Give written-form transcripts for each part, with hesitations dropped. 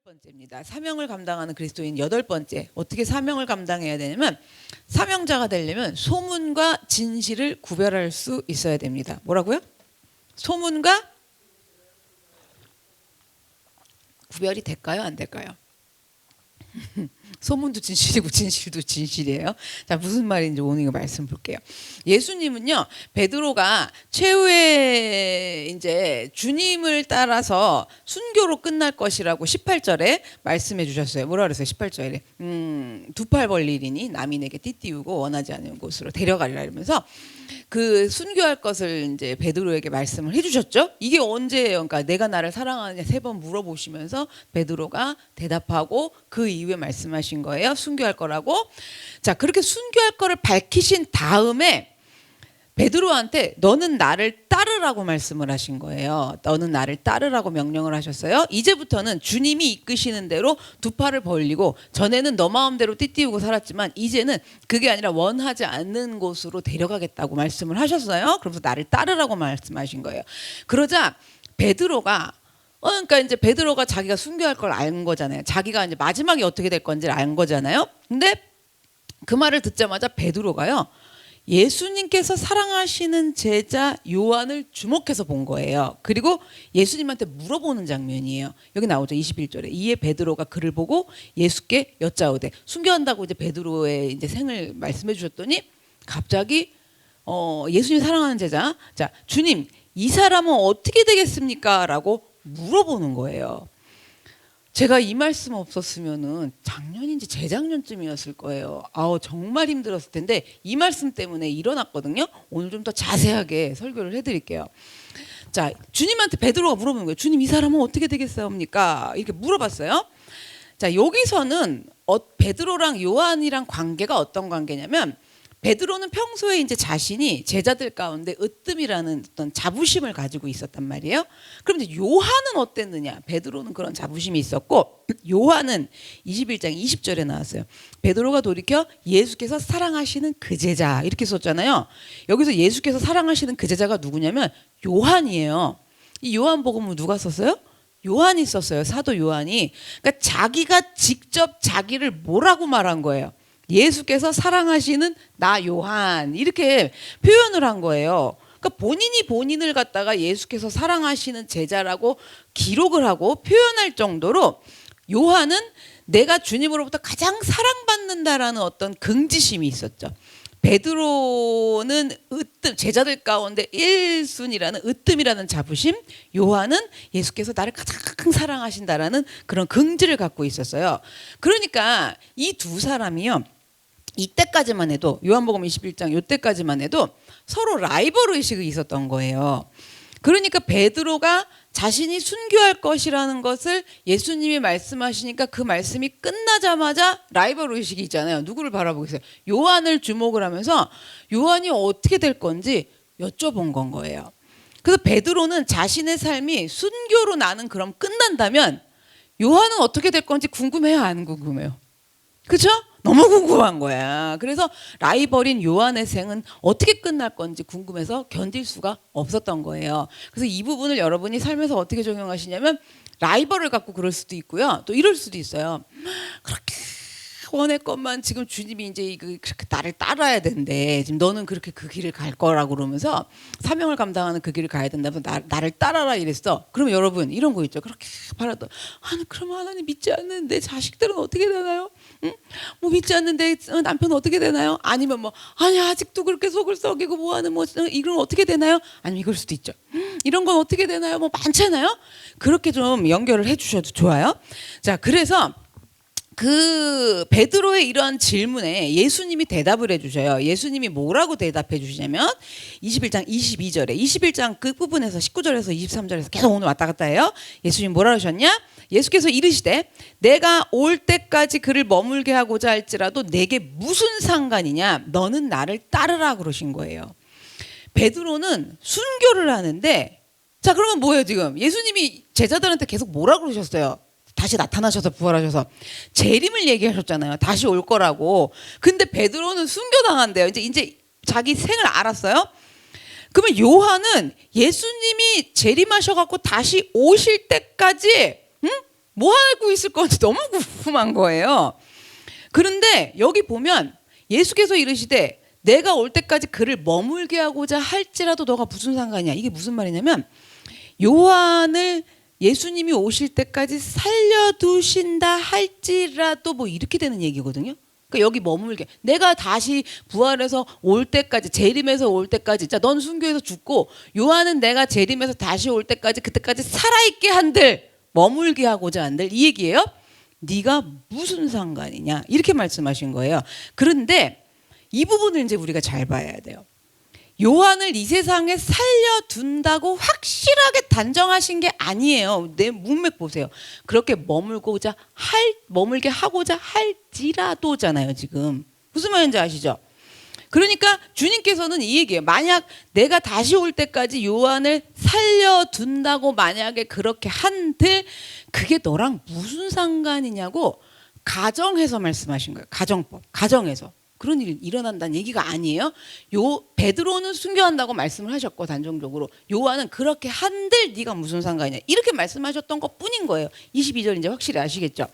번째입니다. 사명을 감당하는 그리스도인 여덟 번째. 어떻게 사명을 감당해야 되냐면 사명자가 되려면 소문과 진실을 구별할 수 있어야 됩니다. 뭐라고요? 소문과 구별이 될까요? 안 될까요? 소문도 진실이고 진실도 진실이에요. 자, 무슨 말인지 오늘 이거 말씀 볼게요. 예수님은요, 베드로가 최후의 이제 주님을 따라서 순교로 끝날 것이라고 18절에 말씀해 주셨어요. 뭐라 그랬어요? 18절에 두 팔 벌리리니 남인에게 띠띠우고 원하지 않는 곳으로 데려가리라 이러면서 그 순교할 것을 이제 베드로에게 말씀을 해주셨죠. 이게 언제예요? 그러니까 내가 나를 사랑하느냐 3번 물어보시면서 베드로가 대답하고 그 이후에 말씀하신 거예요. 순교할 거라고. 자, 그렇게 순교할 거를 밝히신 다음에 베드로한테 너는 나를 따르라고 말씀을 하신 거예요. 너는 나를 따르라고 명령을 하셨어요. 이제부터는 주님이 이끄시는 대로 두 팔을 벌리고, 전에는 너 마음대로 띠띠우고 살았지만 이제는 그게 아니라 원하지 않는 곳으로 데려가겠다고 말씀을 하셨어요. 그러면서 나를 따르라고 말씀하신 거예요. 그러자 베드로가 그러니까 이제 베드로가 자기가 순교할 걸 알 거잖아요. 자기가 이제 마지막에 어떻게 될 건지를 알 거잖아요. 근데 그 말을 듣자마자 베드로가요, 예수님께서 사랑하시는 제자 요한을 주목해서 본 거예요. 그리고 예수님한테 물어보는 장면이에요. 여기 나오죠. 21절에. 이에 베드로가 그를 보고 예수께 여짜오되, 순교한다고 이제 베드로의 이제 생을 말씀해 주셨더니 갑자기 예수님 사랑하는 제자, 자, 주님, 이 사람은 어떻게 되겠습니까? 라고 물어보는 거예요. 제가 이 말씀 없었으면은 작년인지 재작년쯤이었을 거예요. 정말 힘들었을 텐데 이 말씀 때문에 일어났거든요. 오늘 좀 더 자세하게 설교를 해드릴게요. 자, 주님한테 베드로가 물어보는 거예요. 주님, 이 사람은 어떻게 되겠사옵니까? 이렇게 물어봤어요. 자, 여기서는 베드로랑 요한이랑 관계가 어떤 관계냐면, 베드로는 평소에 이제 자신이 제자들 가운데 으뜸이라는 어떤 자부심을 가지고 있었단 말이에요. 그럼 이제 요한은 어땠느냐? 베드로는 그런 자부심이 있었고, 요한은 21장 20절에 나왔어요. 베드로가 돌이켜 예수께서 사랑하시는 그 제자, 이렇게 썼잖아요. 여기서 예수께서 사랑하시는 그 제자가 누구냐면 요한이에요. 이 요한복음을 누가 썼어요? 요한이 썼어요. 사도 요한이. 그러니까 자기가 직접 자기를 뭐라고 말한 거예요? 예수께서 사랑하시는 나 요한, 이렇게 표현을 한 거예요. 그러니까 본인이 본인을 갖다가 예수께서 사랑하시는 제자라고 기록을 하고 표현할 정도로 요한은 내가 주님으로부터 가장 사랑받는다라는 어떤 긍지심이 있었죠. 베드로는 으뜸, 제자들 가운데 1순위라는 으뜸이라는 자부심, 요한은 예수께서 나를 가장 사랑하신다라는 그런 긍지를 갖고 있었어요. 그러니까 이 두 사람이요, 이때까지만 해도, 요한복음 21장 이때까지만 해도 서로 라이벌 의식이 있었던 거예요. 그러니까 베드로가 자신이 순교할 것이라는 것을 예수님이 말씀하시니까 그 말씀이 끝나자마자 라이벌 의식이 있잖아요. 누구를 바라보고 있어요? 요한을 주목을 하면서 요한이 어떻게 될 건지 여쭤본 건 거예요. 그래서 베드로는 자신의 삶이 순교로 나는 그럼 끝난다면 요한은 어떻게 될 건지 궁금해요? 안 궁금해요? 그렇죠? 너무 궁금한 거야. 그래서 라이벌인 요한의 생은 어떻게 끝날 건지 궁금해서 견딜 수가 없었던 거예요. 그래서 이 부분을 여러분이 삶에서 어떻게 적용하시냐면, 라이벌을 갖고 그럴 수도 있고요, 또 이럴 수도 있어요. 그렇게 원했건만 지금 주님이 이제 그렇게 나를 따라야 된대. 지금 너는 그렇게 그 길을 갈 거라고 그러면서 사명을 감당하는 그 길을 가야 된다면서 나를 따라라 이랬어. 그러면 여러분 이런 거 있죠. 그렇게 바라도 그러면 하나님 믿지 않는 내 자식들은 어떻게 되나요? 응? 뭐 믿지 않는데 남편은 어떻게 되나요? 아니면 뭐 아니 아직도 그렇게 속을 썩이고 뭐하는 이건 어떻게 되나요? 아니면 이럴 수도 있죠. 이런 건 어떻게 되나요? 뭐 많잖아요. 그렇게 좀 연결을 해주셔도 좋아요. 자, 그래서 그 베드로의 이러한 질문에 예수님이 대답을 해주셔요. 예수님이 뭐라고 대답해 주시냐면 21장 22절에, 21장 그 부분에서 19절에서 23절에서 계속 오늘 왔다 갔다 해요. 예수님 뭐라 하셨냐? 예수께서 이르시되 내가 올 때까지 그를 머물게 하고자 할지라도 내게 무슨 상관이냐? 너는 나를 따르라 그러신 거예요. 베드로는 순교를 하는데, 자, 그러면 뭐예요 지금? 예수님이 제자들한테 계속 뭐라 그러셨어요? 다시 나타나셔서 부활하셔서 재림을 얘기하셨잖아요. 다시 올 거라고. 근데 베드로는 순교당한대요. 이제 자기 생을 알았어요. 그러면 요한은 예수님이 재림하셔갖고 다시 오실 때까지 뭐 하고 있을 건지 너무 궁금한 거예요. 그런데 여기 보면 예수께서 이르시되 내가 올 때까지 그를 머물게 하고자 할지라도 너가 무슨 상관이냐. 이게 무슨 말이냐면 요한을 예수님이 오실 때까지 살려두신다 할지라도 뭐 이렇게 되는 얘기거든요. 그러니까 여기 머물게, 내가 다시 부활해서 올 때까지, 재림해서 올 때까지, 자, 넌 순교해서 죽고 요한은 내가 재림해서 다시 올 때까지, 그때까지 살아있게 한들, 머물게 하고자 한들, 이 얘기예요. 네가 무슨 상관이냐 이렇게 말씀하신 거예요. 그런데 이 부분을 이제 우리가 잘 봐야 돼요. 요한을 이 세상에 살려둔다고 확실하게 단정하신 게 아니에요. 내 문맥 보세요. 그렇게 머물게 하고자 할지라도잖아요. 지금 무슨 말인지 아시죠? 그러니까 주님께서는 이 얘기예요. 만약 내가 다시 올 때까지 요한을 살려둔다고 만약에 그렇게 한들 그게 너랑 무슨 상관이냐고 가정해서 말씀하신 거예요. 가정법, 가정에서. 그런 일이 일어난다는 얘기가 아니에요. 베드로는 순교한다고 말씀을 하셨고 단정적으로 요한은 그렇게 한들 네가 무슨 상관이냐 이렇게 말씀하셨던 것뿐인 거예요. 22절 이제 확실히 아시겠죠?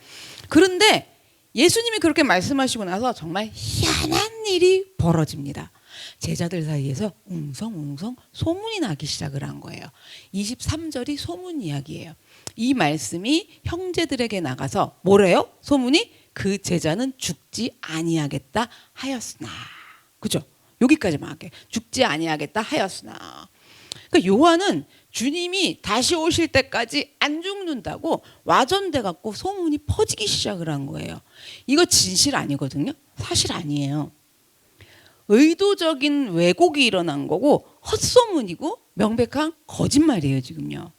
그런데 예수님이 그렇게 말씀하시고 나서 정말 희한한 일이 벌어집니다. 제자들 사이에서 웅성웅성 소문이 나기 시작을 한 거예요. 23절이 소문 이야기예요. 이 말씀이 형제들에게 나가서 뭐래요? 소문이 그 제자는 죽지 아니하겠다 하였으나. 그죠? 여기까지만 할게. 죽지 아니하겠다 하였으나. 그러니까 요한은 주님이 다시 오실 때까지 안 죽는다고 와전돼 갖고 소문이 퍼지기 시작을 한 거예요. 이거 진실 아니거든요. 사실 아니에요. 의도적인 왜곡이 일어난 거고 헛소문이고 명백한 거짓말이에요. 지금요.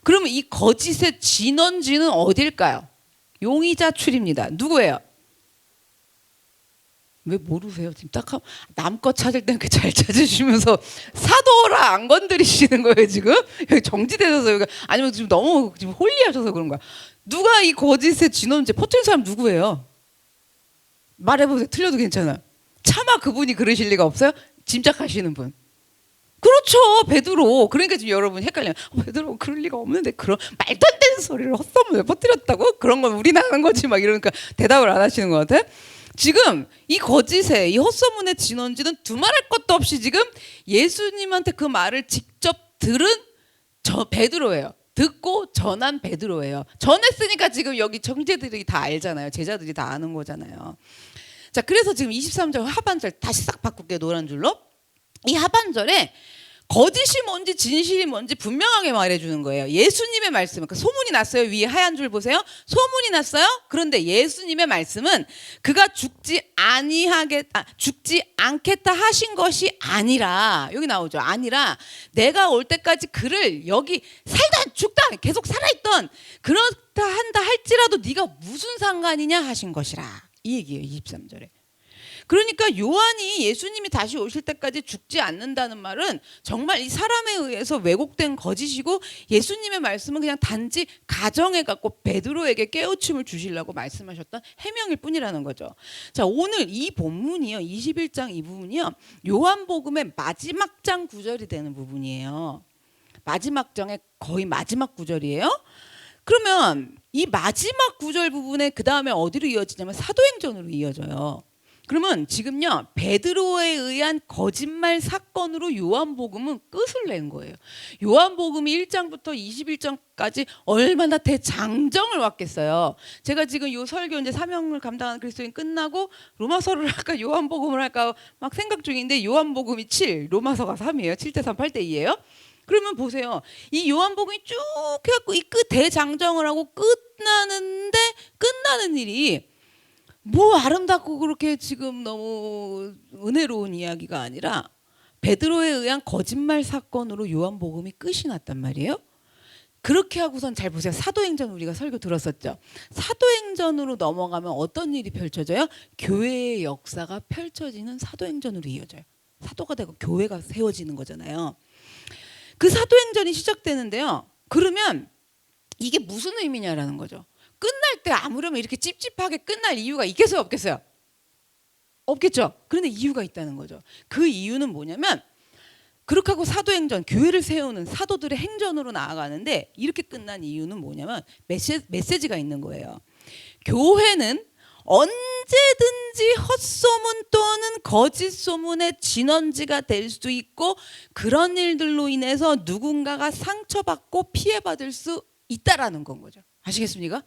그러면 이 거짓의 진원지는 어딜까요? 용의자출입니다. 누구예요? 왜 모르세요? 지금 딱 남껏 찾을 때는 잘 찾으시면서 사도라 안 건드리시는 거예요 지금? 여기 정지되셔서 여기 아니면 지금 너무 지금 홀리하셔서 그런 거야. 누가 이 거짓의 진원제 퍼뜨린 사람 누구예요? 말해보세요. 틀려도 괜찮아. 차마 그분이 그러실 리가 없어요? 짐작하시는 분. 그렇죠. 베드로. 그러니까 지금 여러분 헷갈려요. 베드로 그럴 리가 없는데 그런 말도 안 되는 소리를 헛소문을 퍼뜨렸다고? 그런 건 우리나 하는 거지 막 이러니까 대답을 안 하시는 것 같아. 지금 이 거짓의 이 헛소문의 진원지는 두말할 것도 없이 지금 예수님한테 그 말을 직접 들은 저 베드로예요. 듣고 전한 베드로예요. 전했으니까 지금 여기 형제들이 다 알잖아요. 제자들이 다 아는 거잖아요. 자, 그래서 지금 23절 하반절 다시 싹 바꿀게요. 노란 줄로. 이 하반절에 거짓이 뭔지 진실이 뭔지 분명하게 말해주는 거예요. 예수님의 말씀, 그러니까 소문이 났어요. 위에 하얀 줄 보세요. 소문이 났어요. 그런데 예수님의 말씀은 그가 죽지 않겠다 하신 것이 아니라, 여기 나오죠. 아니라 내가 올 때까지 그를 여기 살다 죽다 계속 살아있던 그렇다 한다 할지라도 네가 무슨 상관이냐 하신 것이라. 이 얘기예요. 23절에. 그러니까 요한이 예수님이 다시 오실 때까지 죽지 않는다는 말은 정말 이 사람에 의해서 왜곡된 거짓이고 예수님의 말씀은 그냥 단지 가정해 갖고 베드로에게 깨우침을 주시려고 말씀하셨던 해명일 뿐이라는 거죠. 자, 오늘 이 본문이요. 21장 이 부분이요. 요한복음의 마지막 장 구절이 되는 부분이에요. 마지막 장의 거의 마지막 구절이에요. 그러면 이 마지막 구절 부분에 그 다음에 어디로 이어지냐면 사도행전으로 이어져요. 그러면 지금요 베드로에 의한 거짓말 사건으로 요한복음은 끝을 낸 거예요. 요한복음이 1장부터 21장까지 얼마나 대장정을 왔겠어요. 제가 지금 요 설교 이제 사명을 감당하는 그리스도인 끝나고 로마서를 할까 요한복음을 할까 막 생각 중인데 요한복음이 7, 로마서가 3이에요. 7대3, 8대2예요. 그러면 보세요. 이 요한복음이 쭉 해갖고 이 끝 대장정을 하고 끝나는 일이 뭐 아름답고 그렇게 지금 너무 은혜로운 이야기가 아니라 베드로에 의한 거짓말 사건으로 요한복음이 끝이 났단 말이에요. 그렇게 하고선 잘 보세요. 사도행전 우리가 설교 들었었죠. 사도행전으로 넘어가면 어떤 일이 펼쳐져요? 교회의 역사가 펼쳐지는 사도행전으로 이어져요. 사도가 되고 교회가 세워지는 거잖아요. 그 사도행전이 시작되는데요. 그러면 이게 무슨 의미냐라는 거죠. 끝날 때 아무렴 이렇게 찝찝하게 끝날 이유가 있겠어요? 없겠어요? 없겠죠. 그런데 이유가 있다는 거죠. 그 이유는 뭐냐면 그렇게 하고 사도행전, 교회를 세우는 사도들의 행전으로 나아가는데 이렇게 끝난 이유는 뭐냐면 메시지가 있는 거예요. 교회는 언제든지 헛소문 또는 거짓 소문의 진원지가 될 수 있고 그런 일들로 인해서 누군가가 상처받고 피해받을 수 있다라는 건 거죠. 아시겠습니까?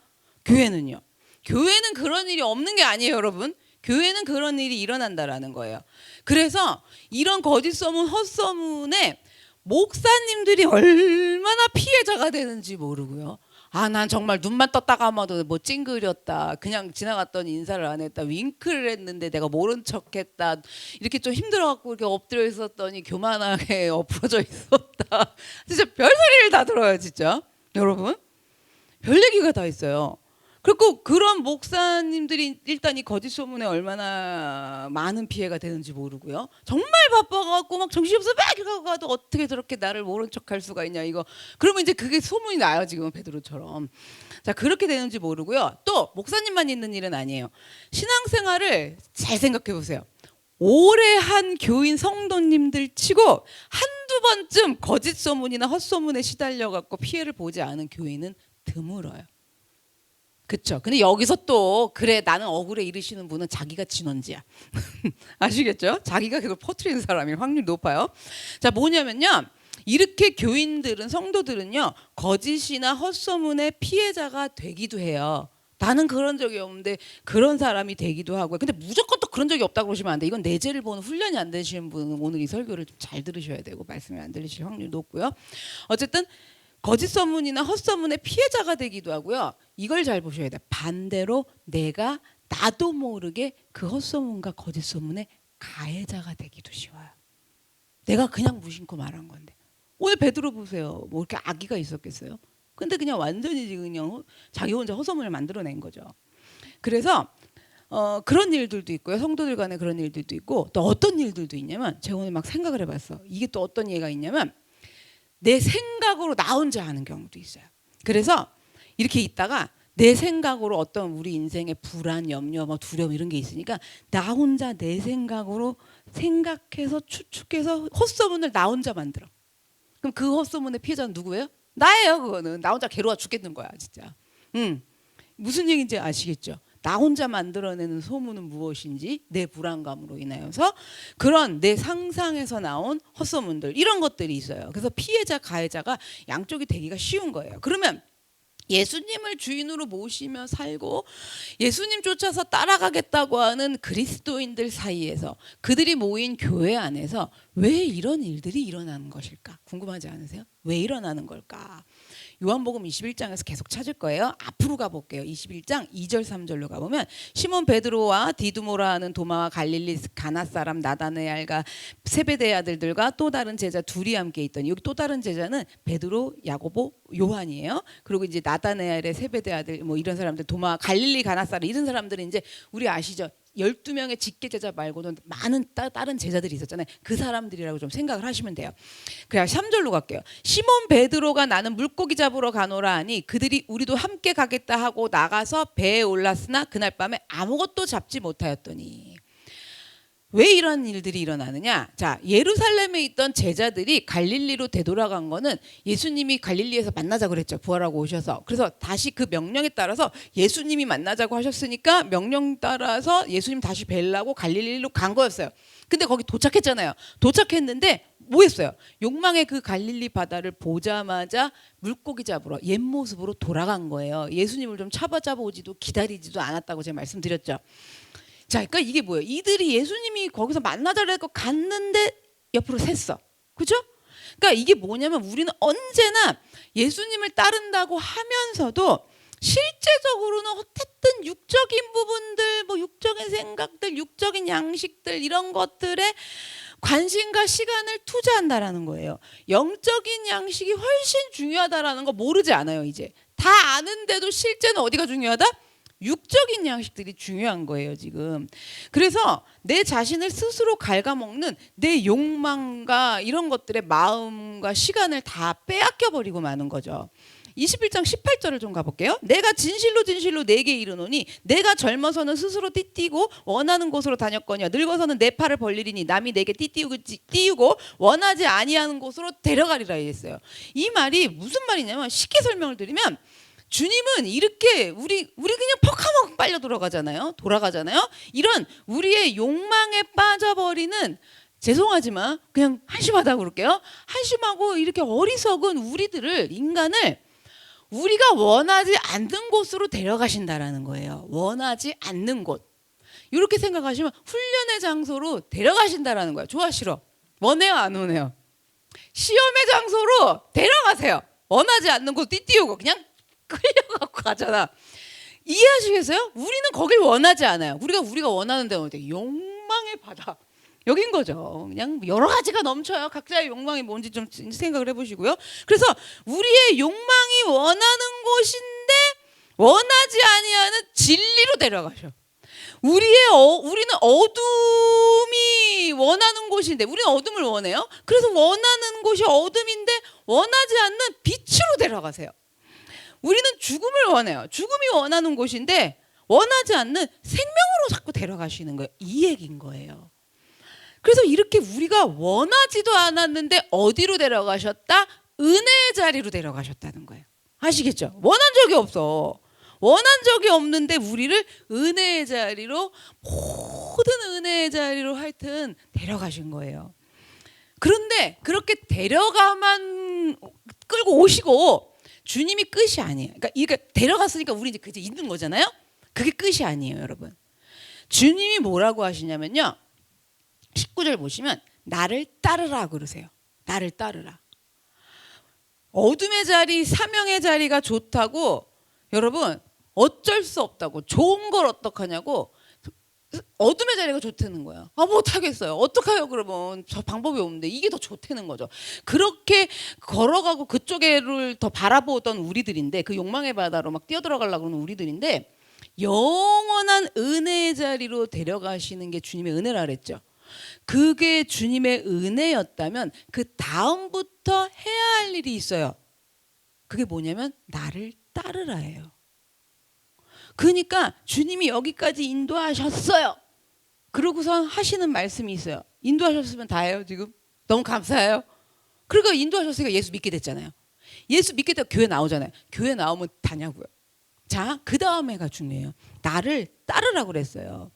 교회는요. 교회는 그런 일이 없는 게 아니에요, 여러분. 교회는 그런 일이 일어난다라는 거예요. 그래서 이런 거짓 소문, 헛소문에 목사님들이 얼마나 피해자가 되는지 모르고요. 아, 난 정말 눈만 떴다가 아마도 뭐 찡그렸다. 그냥 지나갔더니 인사를 안 했다. 윙크를 했는데 내가 모른 척했다. 이렇게 좀 힘들어갖고 이렇게 엎드려 있었더니 교만하게 엎어져 있었다. 진짜 별소리를 다 들어요, 진짜. 여러분. 별 얘기가 다 있어요. 그리고 그런 목사님들이 일단 이 거짓 소문에 얼마나 많은 피해가 되는지 모르고요. 정말 바빠갖고 막 정신없어 막 가도 어떻게 저렇게 나를 모른 척할 수가 있냐 이거. 그러면 이제 그게 소문이 나요 지금 베드로처럼. 자 그렇게 되는지 모르고요. 또 목사님만 있는 일은 아니에요. 신앙생활을 잘 생각해 보세요. 오래 한 교인 성도님들 치고 한두 번쯤 거짓 소문이나 헛소문에 시달려갖고 피해를 보지 않은 교인은 드물어요. 그렇죠. 근데 여기서 또 그래 나는 억울해 이르시는 분은 자기가 진원지야. 아시겠죠? 자기가 그걸 퍼뜨리는 사람일 확률이 높아요. 자 뭐냐면요. 이렇게 교인들은 성도들은요. 거짓이나 헛소문의 피해자가 되기도 해요. 나는 그런 적이 없는데 그런 사람이 되기도 하고요. 근데 무조건 또 그런 적이 없다고 그러시면 안 돼. 이건 내재를 보는 훈련이 안 되시는 분은 오늘 이 설교를 좀 잘 들으셔야 되고 말씀을 안 들으실 확률이 높고요. 어쨌든 거짓 소문이나 헛소문의 피해자가 되기도 하고요. 이걸 잘 보셔야 돼요. 반대로 내가 나도 모르게 그 헛소문과 거짓 소문의 가해자가 되기도 쉬워요. 내가 그냥 무심코 말한 건데. 오늘 베드로 보세요. 뭐 이렇게 악의가 있었겠어요? 근데 그냥 완전히 그냥 자기 혼자 헛소문을 만들어낸 거죠. 그래서 그런 일들도 있고요. 성도들 간에 그런 일들도 있고 또 어떤 일들도 있냐면 제가 오늘 막 생각을 해봤어. 이게 또 어떤 예가 있냐면 내 생각으로 나 혼자 하는 경우도 있어요. 그래서 이렇게 있다가 내 생각으로 어떤 우리 인생의 불안, 염려, 뭐 두려움 이런 게 있으니까 나 혼자 내 생각으로 생각해서 추측해서 헛소문을 나 혼자 만들어. 그럼 그 헛소문의 피해자는 누구예요? 나예요. 그거는 나 혼자 괴로워 죽겠는 거야 진짜. 무슨 얘기인지 아시겠죠? 나 혼자 만들어내는 소문은 무엇인지 내 불안감으로 인하여서 그런 내 상상에서 나온 헛소문들 이런 것들이 있어요. 그래서 피해자 가해자가 양쪽이 되기가 쉬운 거예요. 그러면 예수님을 주인으로 모시며 살고 예수님 쫓아서 따라가겠다고 하는 그리스도인들 사이에서 그들이 모인 교회 안에서 왜 이런 일들이 일어나는 것일까? 궁금하지 않으세요? 왜 일어나는 걸까? 요한복음 21장에서 계속 찾을 거예요. 앞으로 가볼게요. 21장 2절 3절로 가보면 시몬 베드로와 디두모라 하는 도마와 갈릴리 가나 사람 나다네알과 세베대의 아들들과 또 다른 제자 둘이 함께 있더니 여기 또 다른 제자는 베드로, 야고보, 요한이에요. 그리고 이제 나다네알의 세베대 아들 뭐 이런 사람들 도마, 갈릴리 가나 사람 이런 사람들은 이제 우리 아시죠? 12명의 직계 제자 말고는 많은 다른 제자들이 있었잖아요. 그 사람들이라고 좀 생각을 하시면 돼요. 그냥 3절로 갈게요. 시몬 베드로가 나는 물고기 잡으러 가노라 하니 그들이 우리도 함께 가겠다 하고 나가서 배에 올랐으나 그날 밤에 아무것도 잡지 못하였더니 왜 이런 일들이 일어나느냐? 자, 예루살렘에 있던 제자들이 갈릴리로 되돌아간 거는 예수님이 갈릴리에서 만나자고 그랬죠. 부활하고 오셔서. 그래서 다시 그 명령에 따라서 예수님이 만나자고 하셨으니까 명령 따라서 예수님 다시 뵈려고 갈릴리로 간 거였어요. 근데 거기 도착했잖아요. 도착했는데 뭐 했어요? 욕망의 그 갈릴리 바다를 보자마자 물고기 잡으러 옛 모습으로 돌아간 거예요. 예수님을 좀 잡아오지도 기다리지도 않았다고 제가 말씀드렸죠. 자, 그러니까 이게 뭐예요? 이들이 예수님이 거기서 만나자고 해서 갔는데 옆으로 샜어. 그죠? 그러니까 이게 뭐냐면 우리는 언제나 예수님을 따른다고 하면서도 실제적으로는 어쨌든 육적인 부분들, 뭐 육적인 생각들, 육적인 양식들 이런 것들에 관심과 시간을 투자한다라는 거예요. 영적인 양식이 훨씬 중요하다라는 거 모르지 않아요, 이제. 다 아는데도 실제는 어디가 중요하다? 육적인 양식들이 중요한 거예요 지금. 그래서 내 자신을 스스로 갉아먹는 내 욕망과 이런 것들의 마음과 시간을 다 빼앗겨 버리고 마는 거죠. 21장 18절을 좀 가볼게요. 내가 진실로 진실로 내게 이르노니 내가 젊어서는 스스로 띠띠고 원하는 곳으로 다녔거니와 늙어서는 내 팔을 벌리리니 남이 내게 띠우고 원하지 아니하는 곳으로 데려가리라 했어요. 이 말이 무슨 말이냐면 쉽게 설명을 드리면 주님은 이렇게 우리 그냥 퍽하면 빨려 돌아가잖아요. 이런 우리의 욕망에 빠져버리는, 죄송하지만 그냥 한심하다고 그럴게요. 한심하고 이렇게 어리석은 인간을 우리가 원하지 않는 곳으로 데려가신다라는 거예요. 원하지 않는 곳. 이렇게 생각하시면 훈련의 장소로 데려가신다라는 거예요. 좋아 싫어? 원해요 안 원해요? 시험의 장소로 데려가세요. 원하지 않는 곳 띠띠우고 그냥 끌려갖고 가잖아. 이해하시겠어요? 우리는 거길 원하지 않아요. 우리가 원하는 데는 어디? 욕망의 바다. 여긴 거죠. 그냥 여러 가지가 넘쳐요. 각자의 욕망이 뭔지 좀 생각을 해보시고요. 그래서 우리의 욕망이 원하는 곳인데 원하지 아니하는 진리로 데려가셔. 우리는 어둠이 원하는 곳인데, 우리는 어둠을 원해요. 그래서 원하는 곳이 어둠인데 원하지 않는 빛으로 데려가세요. 우리는 죽음을 원해요. 죽음이 원하는 곳인데 원하지 않는 생명으로 자꾸 데려가시는 거예요. 이 얘기인 거예요. 그래서 이렇게 우리가 원하지도 않았는데 어디로 데려가셨다? 은혜의 자리로 데려가셨다는 거예요. 아시겠죠? 원한 적이 없어. 원한 적이 없는데 우리를 은혜의 자리로, 모든 은혜의 자리로 하여튼 데려가신 거예요. 그런데 그렇게 끌고 오시고 주님이 끝이 아니에요. 그러니까 데려갔으니까 우리 이제 그제 있는 거잖아요. 그게 끝이 아니에요, 여러분. 주님이 뭐라고 하시냐면요. 19절 보시면 나를 따르라 그러세요. 나를 따르라. 어둠의 자리, 사명의 자리가 좋다고, 여러분 어쩔 수 없다고. 좋은 걸 어떡하냐고. 어둠의 자리가 좋다는 거야. 못하겠어요. 어떡해요 그러면. 저 방법이 없는데. 이게 더 좋다는 거죠. 그렇게 걸어가고 그쪽에를 더 바라보던 우리들인데, 그 욕망의 바다로 막 뛰어들어가려고 하는 우리들인데, 영원한 은혜의 자리로 데려가시는 게 주님의 은혜라 그랬죠. 그게 주님의 은혜였다면 그 다음부터 해야 할 일이 있어요. 그게 뭐냐면 나를 따르라예요. 그러니까 주님이 여기까지 인도하셨어요. 그러고선 하시는 말씀이 있어요. 인도하셨으면 다예요 지금. 너무 감사해요. 그러니까 인도하셨으니까 예수 믿게 됐잖아요. 예수 믿게 되면 교회 나오잖아요. 교회 나오면 다냐고요. 자, 그 다음에가 중요해요. 나를 따르라고 그랬어요.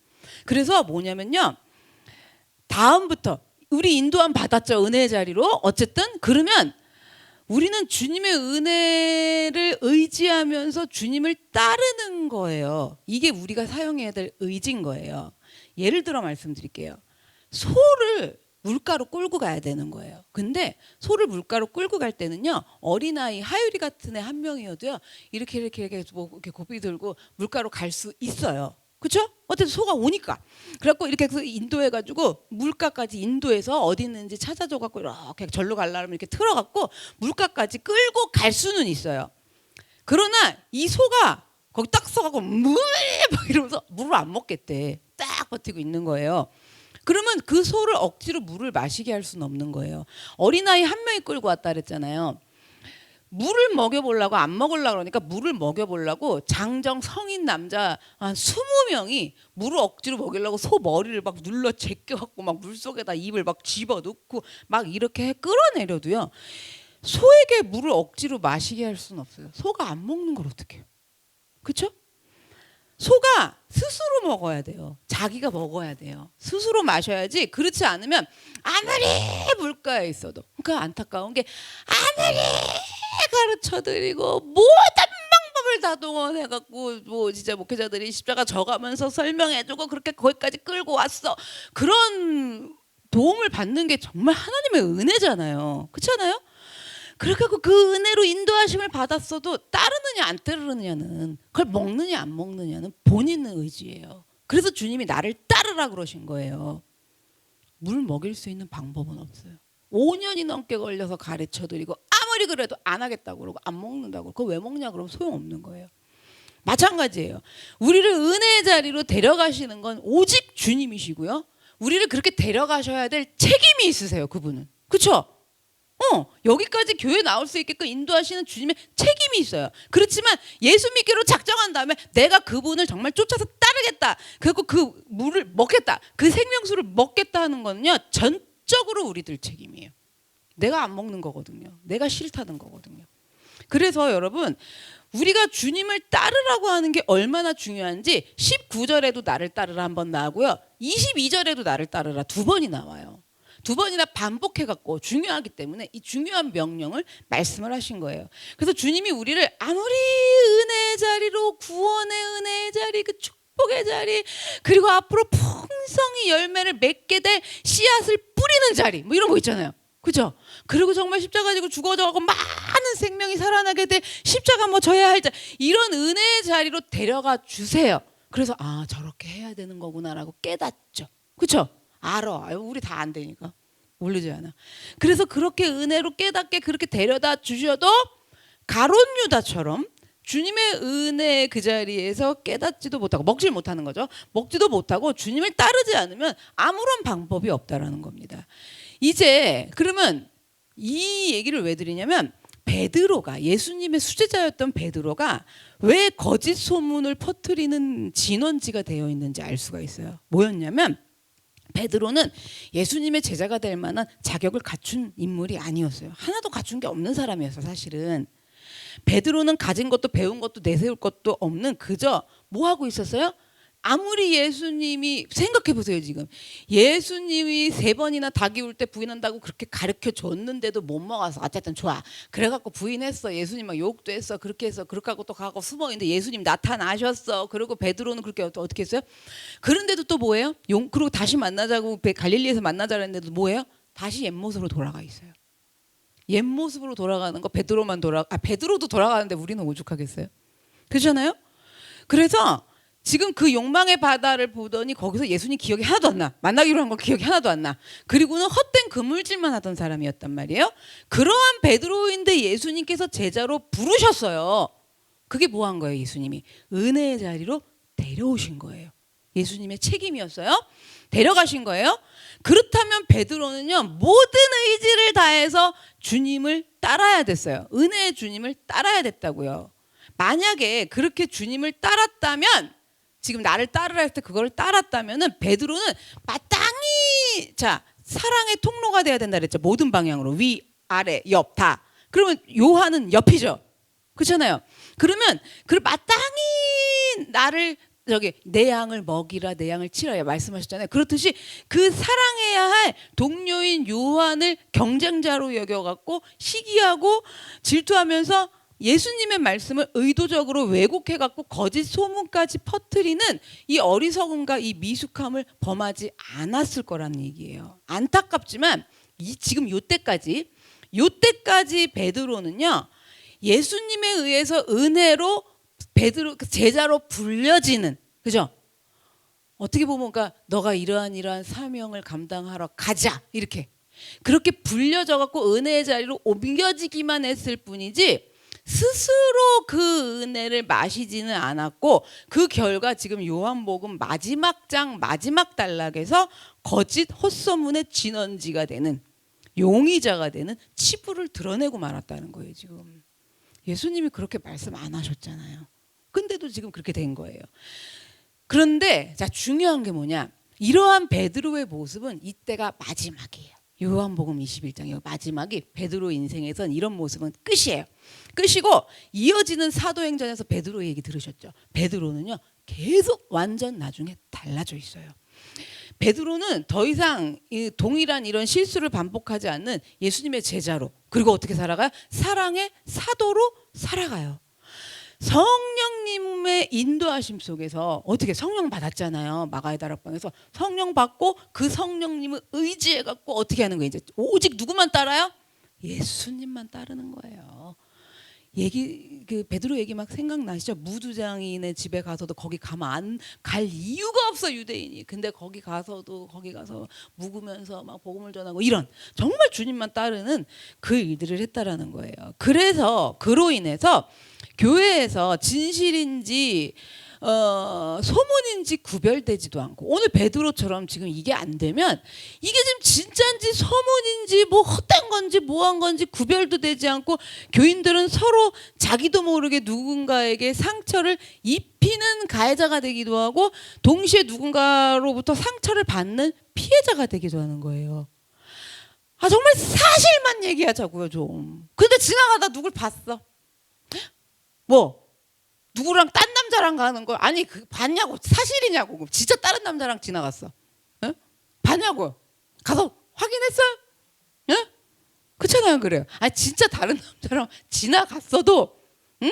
그래서 뭐냐면요. 다음부터 우리 인도함 받았죠. 은혜의 자리로. 어쨌든 그러면 우리는 주님의 은혜를 의지하면서 주님을 따르는 거예요. 이게 우리가 사용해야 될 의지인 거예요. 예를 들어 말씀드릴게요. 소를 물가로 끌고 가야 되는 거예요. 근데 소를 물가로 끌고 갈 때는요. 어린아이 하율이 같은 애 한 명이어도요. 이렇게 고삐 들고 물가로 갈 수 있어요. 그렇죠? 어쨌든 소가 오니까. 그래갖고 이렇게 인도해가지고 물가까지 인도해서 어디 있는지 찾아줘갖고 이렇게 절로 가려면 이렇게 틀어갖고 물가까지 끌고 갈 수는 있어요. 그러나 이 소가 거기 딱 서갖고 물 막 이러면서 물을 안 먹겠대. 딱 버티고 있는 거예요. 그러면 그 소를 억지로 물을 마시게 할 수는 없는 거예요. 어린아이 한 명이 끌고 왔다 그랬잖아요. 물을 먹여보려고 안 먹으려고 그러니까 물을 먹여보려고 장정 성인 남자 한 20명이 물을 억지로 먹이려고 소 머리를 막 눌러 제껴갖고 막 물속에다 입을 막 집어넣고 막 이렇게 끌어내려도요. 소에게 물을 억지로 마시게 할 수는 없어요. 소가 안 먹는 걸 어떻게 해요? 그렇죠? 소가 스스로 먹어야 돼요. 자기가 먹어야 돼요. 스스로 마셔야지. 그렇지 않으면 아무리 물가에 있어도. 그러니까 안타까운 게 아무리 가르쳐드리고 모든 방법을 다 동원해갖고 뭐 진짜 목회자들이 십자가 져가면서 설명해주고 그렇게 거기까지 끌고 왔어. 그런 도움을 받는 게 정말 하나님의 은혜잖아요. 그렇잖아요? 그렇게 그 은혜로 인도하심을 받았어도 따르느냐 안 따르느냐는, 그걸 먹느냐 안 먹느냐는 본인의 의지예요. 그래서 주님이 나를 따르라 그러신 거예요. 물 먹일 수 있는 방법은 없어요. 5년이 넘게 걸려서 가르쳐드리고 아무리 그래도 안 하겠다고 그러고 안 먹는다고. 그거 왜 먹냐 그러면 소용없는 거예요. 마찬가지예요. 우리를 은혜의 자리로 데려가시는 건 오직 주님이시고요. 우리를 그렇게 데려가셔야 될 책임이 있으세요. 그분은. 그렇죠? 여기까지 교회 나올 수 있게끔 인도하시는 주님의 책임이 있어요. 그렇지만 예수 믿기로 작정한 다음에 내가 그분을 정말 쫓아서 따르겠다. 그리고 그 물을 먹겠다. 그 생명수를 먹겠다 하는 거는요. 전적으로 우리들 책임이에요. 내가 안 먹는 거거든요. 내가 싫다는 거거든요. 그래서 여러분 우리가 주님을 따르라고 하는 게 얼마나 중요한지 19절에도 나를 따르라 한 번 나오고요. 22절에도 나를 따르라 두 번이 나와요. 두 번이나 반복해갖고 중요하기 때문에 이 중요한 명령을 말씀을 하신 거예요. 그래서 주님이 우리를 아무리 은혜의 자리로 구원의 은혜의 자리 그 축복의 자리 그리고 앞으로 풍성히 열매를 맺게 될 씨앗을 뿌리는 자리 뭐 이런 거 있잖아요. 그죠? 그리고 정말 십자가 지고 죽어져가고 많은 생명이 살아나게 될 십자가 뭐 져야 할 자 이런 은혜의 자리로 데려가 주세요. 그래서 저렇게 해야 되는 거구나라고 깨닫죠. 그렇죠? 알아. 우리 다 안 되니까 모르지 않아. 그래서 그렇게 은혜로 깨닫게 그렇게 데려다 주셔도 가룟 유다처럼 주님의 은혜의 그 자리에서 깨닫지도 못하고 먹질 못하는 거죠. 먹지도 못하고 주님을 따르지 않으면 아무런 방법이 없다라는 겁니다. 이제 그러면 이 얘기를 왜 드리냐면 베드로가 예수님의 수제자였던 베드로가 왜 거짓 소문을 퍼뜨리는 진원지가 되어 있는지 알 수가 있어요. 뭐였냐면 베드로는 예수님의 제자가 될 만한 자격을 갖춘 인물이 아니었어요. 하나도 갖춘 게 없는 사람이었어요. 사실은 베드로는 가진 것도 배운 것도 내세울 것도 없는 그저 뭐 하고 있었어요? 아무리 예수님이 생각해 보세요. 지금 예수님이 3번이나 닭이 울 때 부인한다고 그렇게 가르쳐 줬는데도 못 먹어서 어쨌든 좋아 그래갖고 부인했어. 예수님 막 욕도 했어. 그렇게 해서 그렇게 하고 또 가고 숨어있는데 예수님 나타나셨어. 그리고 베드로는 그렇게 어떻게 했어요? 그런데도 또 뭐예요? 그리고 다시 만나자고 갈릴리에서 만나자고 했는데도 뭐예요? 다시 옛 모습으로 돌아가 있어요. 옛 모습으로 돌아가는 거 베드로도 돌아가는데 우리는 오죽하겠어요? 그렇잖아요? 그래서 지금 그 욕망의 바다를 보더니 거기서 예수님 기억이 하나도 안 나. 만나기로 한 거 기억이 하나도 안 나. 그리고는 헛된 그물질만 하던 사람이었단 말이에요. 그러한 베드로인데 예수님께서 제자로 부르셨어요. 그게 뭐 한 거예요? 예수님이 은혜의 자리로 데려오신 거예요. 예수님의 책임이었어요. 데려가신 거예요. 그렇다면 베드로는요 모든 의지를 다해서 주님을 따라야 됐어요. 은혜의 주님을 따라야 됐다고요. 만약에 그렇게 주님을 따랐다면 지금 나를 따르라 했을 때 그걸 따랐다면은 베드로는 마땅히 사랑의 통로가 돼야 된다 그랬죠. 모든 방향으로 위, 아래, 옆 다. 그러면 요한은 옆이죠. 그렇잖아요. 그러면 그 마땅히 나를 내 양을 먹이라 내 양을 치라 말씀하셨잖아요. 그렇듯이 그 사랑해야 할 동료인 요한을 경쟁자로 여겨갖고 시기하고 질투하면서 예수님의 말씀을 의도적으로 왜곡해갖고 거짓 소문까지 퍼뜨리는 이 어리석음과 이 미숙함을 범하지 않았을 거라는 얘기예요. 안타깝지만 지금 요때까지 베드로는요 예수님에 의해서 은혜로 베드로 제자로 불려지는 그죠? 어떻게 보면 그러니까 너가 이러한 사명을 감당하러 가자 이렇게 그렇게 불려져갖고 은혜의 자리로 옮겨지기만 했을 뿐이지 스스로 그 은혜를 마시지는 않았고 그 결과 지금 요한복음 마지막 장 마지막 단락에서 거짓 헛소문의 진원지가 되는 용의자가 되는 치부를 드러내고 말았다는 거예요. 지금 예수님이 그렇게 말씀 안 하셨잖아요. 근데도 지금 그렇게 된 거예요. 그런데 중요한 게 뭐냐? 이러한 베드로의 모습은 이때가 마지막이에요. 요한복음 21장의 마지막이 베드로 인생에선 이런 모습은 끝이에요. 끝이고 이어지는 사도행전에서 베드로 얘기 들으셨죠? 베드로는요 계속 완전 나중에 달라져 있어요. 베드로는 더 이상 동일한 이런 실수를 반복하지 않는 예수님의 제자로 그리고 어떻게 살아가요? 사랑의 사도로 살아가요. 성령님의 인도하심 속에서 어떻게 성령 받았잖아요. 마가의 다락방에서 성령 받고 그 성령님을 의지해갖고 어떻게 하는 거예요? 이제 오직 누구만 따라요? 예수님만 따르는 거예요. 그 베드로 얘기 막 생각나시죠? 무두장인의 집에 가서도 거기 가면 안 갈 이유가 없어 유대인이. 근데 거기 가서 묵으면서 막 복음을 전하고 이런 정말 주님만 따르는 그 일들을 했다라는 거예요. 그래서 그로 인해서 교회에서 진실인지 소문인지 구별되지도 않고 오늘 베드로처럼 지금 이게 안 되면 이게 지금 진짜인지 소문인지 뭐 헛된 건지 뭐한 건지 구별도 되지 않고 교인들은 서로 자기도 모르게 누군가에게 상처를 입히는 가해자가 되기도 하고 동시에 누군가로부터 상처를 받는 피해자가 되기도 하는 거예요. 아 정말 사실만 얘기하자고요 좀. 근데 지나가다 누굴 봤어? 뭐 누구랑 딴 남자랑 가는 거 아니 그 봤냐고 사실이냐고 진짜 다른 남자랑 지나갔어. 에? 봤냐고 가서 확인했어요? 에? 그렇잖아요. 그래요. 아 진짜 다른 남자랑 지나갔어도 응?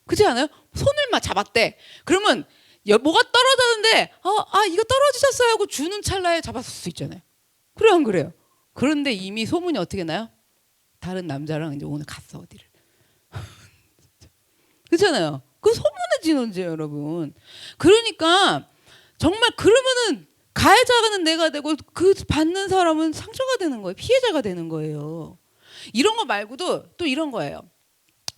그렇지 않아요? 손을 막 잡았대. 그러면 뭐가 떨어졌는데 이거 떨어지셨어요 하고 주는 찰나에 잡았을 수 있잖아요. 그래요 안 그래요? 그런데 이미 소문이 어떻게 나요? 다른 남자랑 이제 오늘 갔어 어디를. 그렇잖아요. 그 소문의 진원지예요 여러분. 그러니까 정말 그러면은 가해자는 내가 되고 그 받는 사람은 상처가 되는 거예요. 피해자가 되는 거예요. 이런 거 말고도 또 이런 거예요.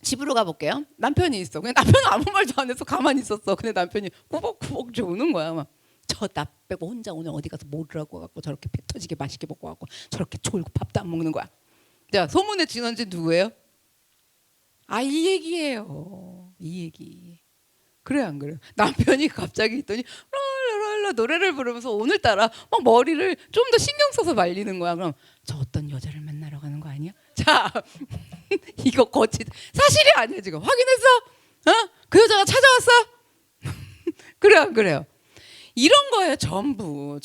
집으로 가볼게요. 남편이 있어. 그냥 남편은 아무 말도 안 해서 가만히 있었어. 근데 남편이 꾸벅꾸벅 우는 거야. 막 저 나 빼고 혼자 오늘 어디 가서 뭐라고 갖고 저렇게 배 터지게 맛있게 먹고 갖고 저렇게 졸고 밥도 안 먹는 거야. 자 소문의 진원지 누구예요? 이 얘기예요. 이 얘기. 그래 안 그래요? 남편이 갑자기 있더니 랄랄랄라 노래를 부르면서 오늘따라 막 머리를 좀 더 신경 써서 말리는 거야. 그럼 저 어떤 여자를 만나러 가는 거 아니야? 자 이거 거짓 사실이 아니야 지금. 확인했어? 그 여자가 찾아왔어? 그래 안 그래요? 이런 거예요 전부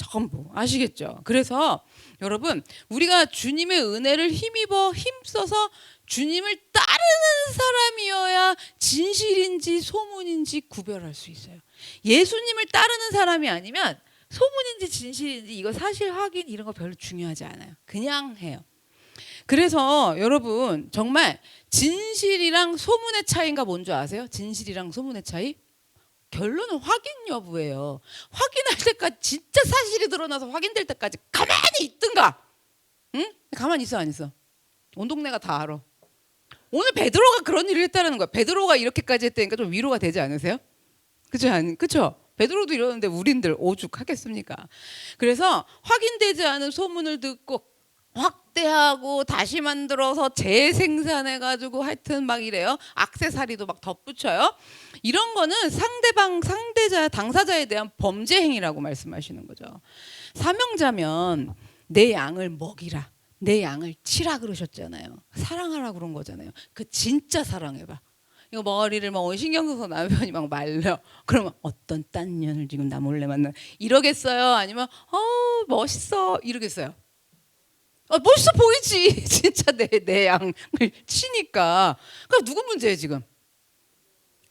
아시겠죠? 그래서 여러분 우리가 주님의 은혜를 힘써서 주님을 따르는 사람이어야 진실인지 소문인지 구별할 수 있어요. 예수님을 따르는 사람이 아니면 소문인지 진실인지 이거 사실 확인 이런 거 별로 중요하지 않아요. 그냥 해요. 그래서 여러분 정말 진실이랑 소문의 차이가 뭔지 아세요? 진실이랑 소문의 차이? 결론은 확인 여부예요. 확인할 때까지 진짜 사실이 드러나서 확인될 때까지 가만히 있든가. 응? 가만히 있어 안 있어? 온 동네가 다 알아. 오늘 베드로가 그런 일을 했다는 거야. 베드로가 이렇게까지 했다니까 좀 위로가 되지 않으세요? 그렇죠? 베드로도 이러는데 우린들 오죽하겠습니까? 그래서 확인되지 않은 소문을 듣고 확대하고 다시 만들어서 재생산해가지고 하여튼 막 이래요. 액세서리도 막 덧붙여요. 이런 거는 상대자, 당사자에 대한 범죄 행위라고 말씀하시는 거죠. 사명자면 내 양을 먹이라, 내 양을 치라 그러셨잖아요. 사랑하라 그런 거잖아요. 그 진짜 사랑해봐. 이거 머리를 막 신경 써서 남편이 막 말려. 그러면 어떤 딴 년을 지금 나 몰래 만나 이러겠어요? 아니면 멋있어 이러겠어요? 멋있어 보이지. 진짜 내 양을 치니까. 그럼 누구 문제예요 지금?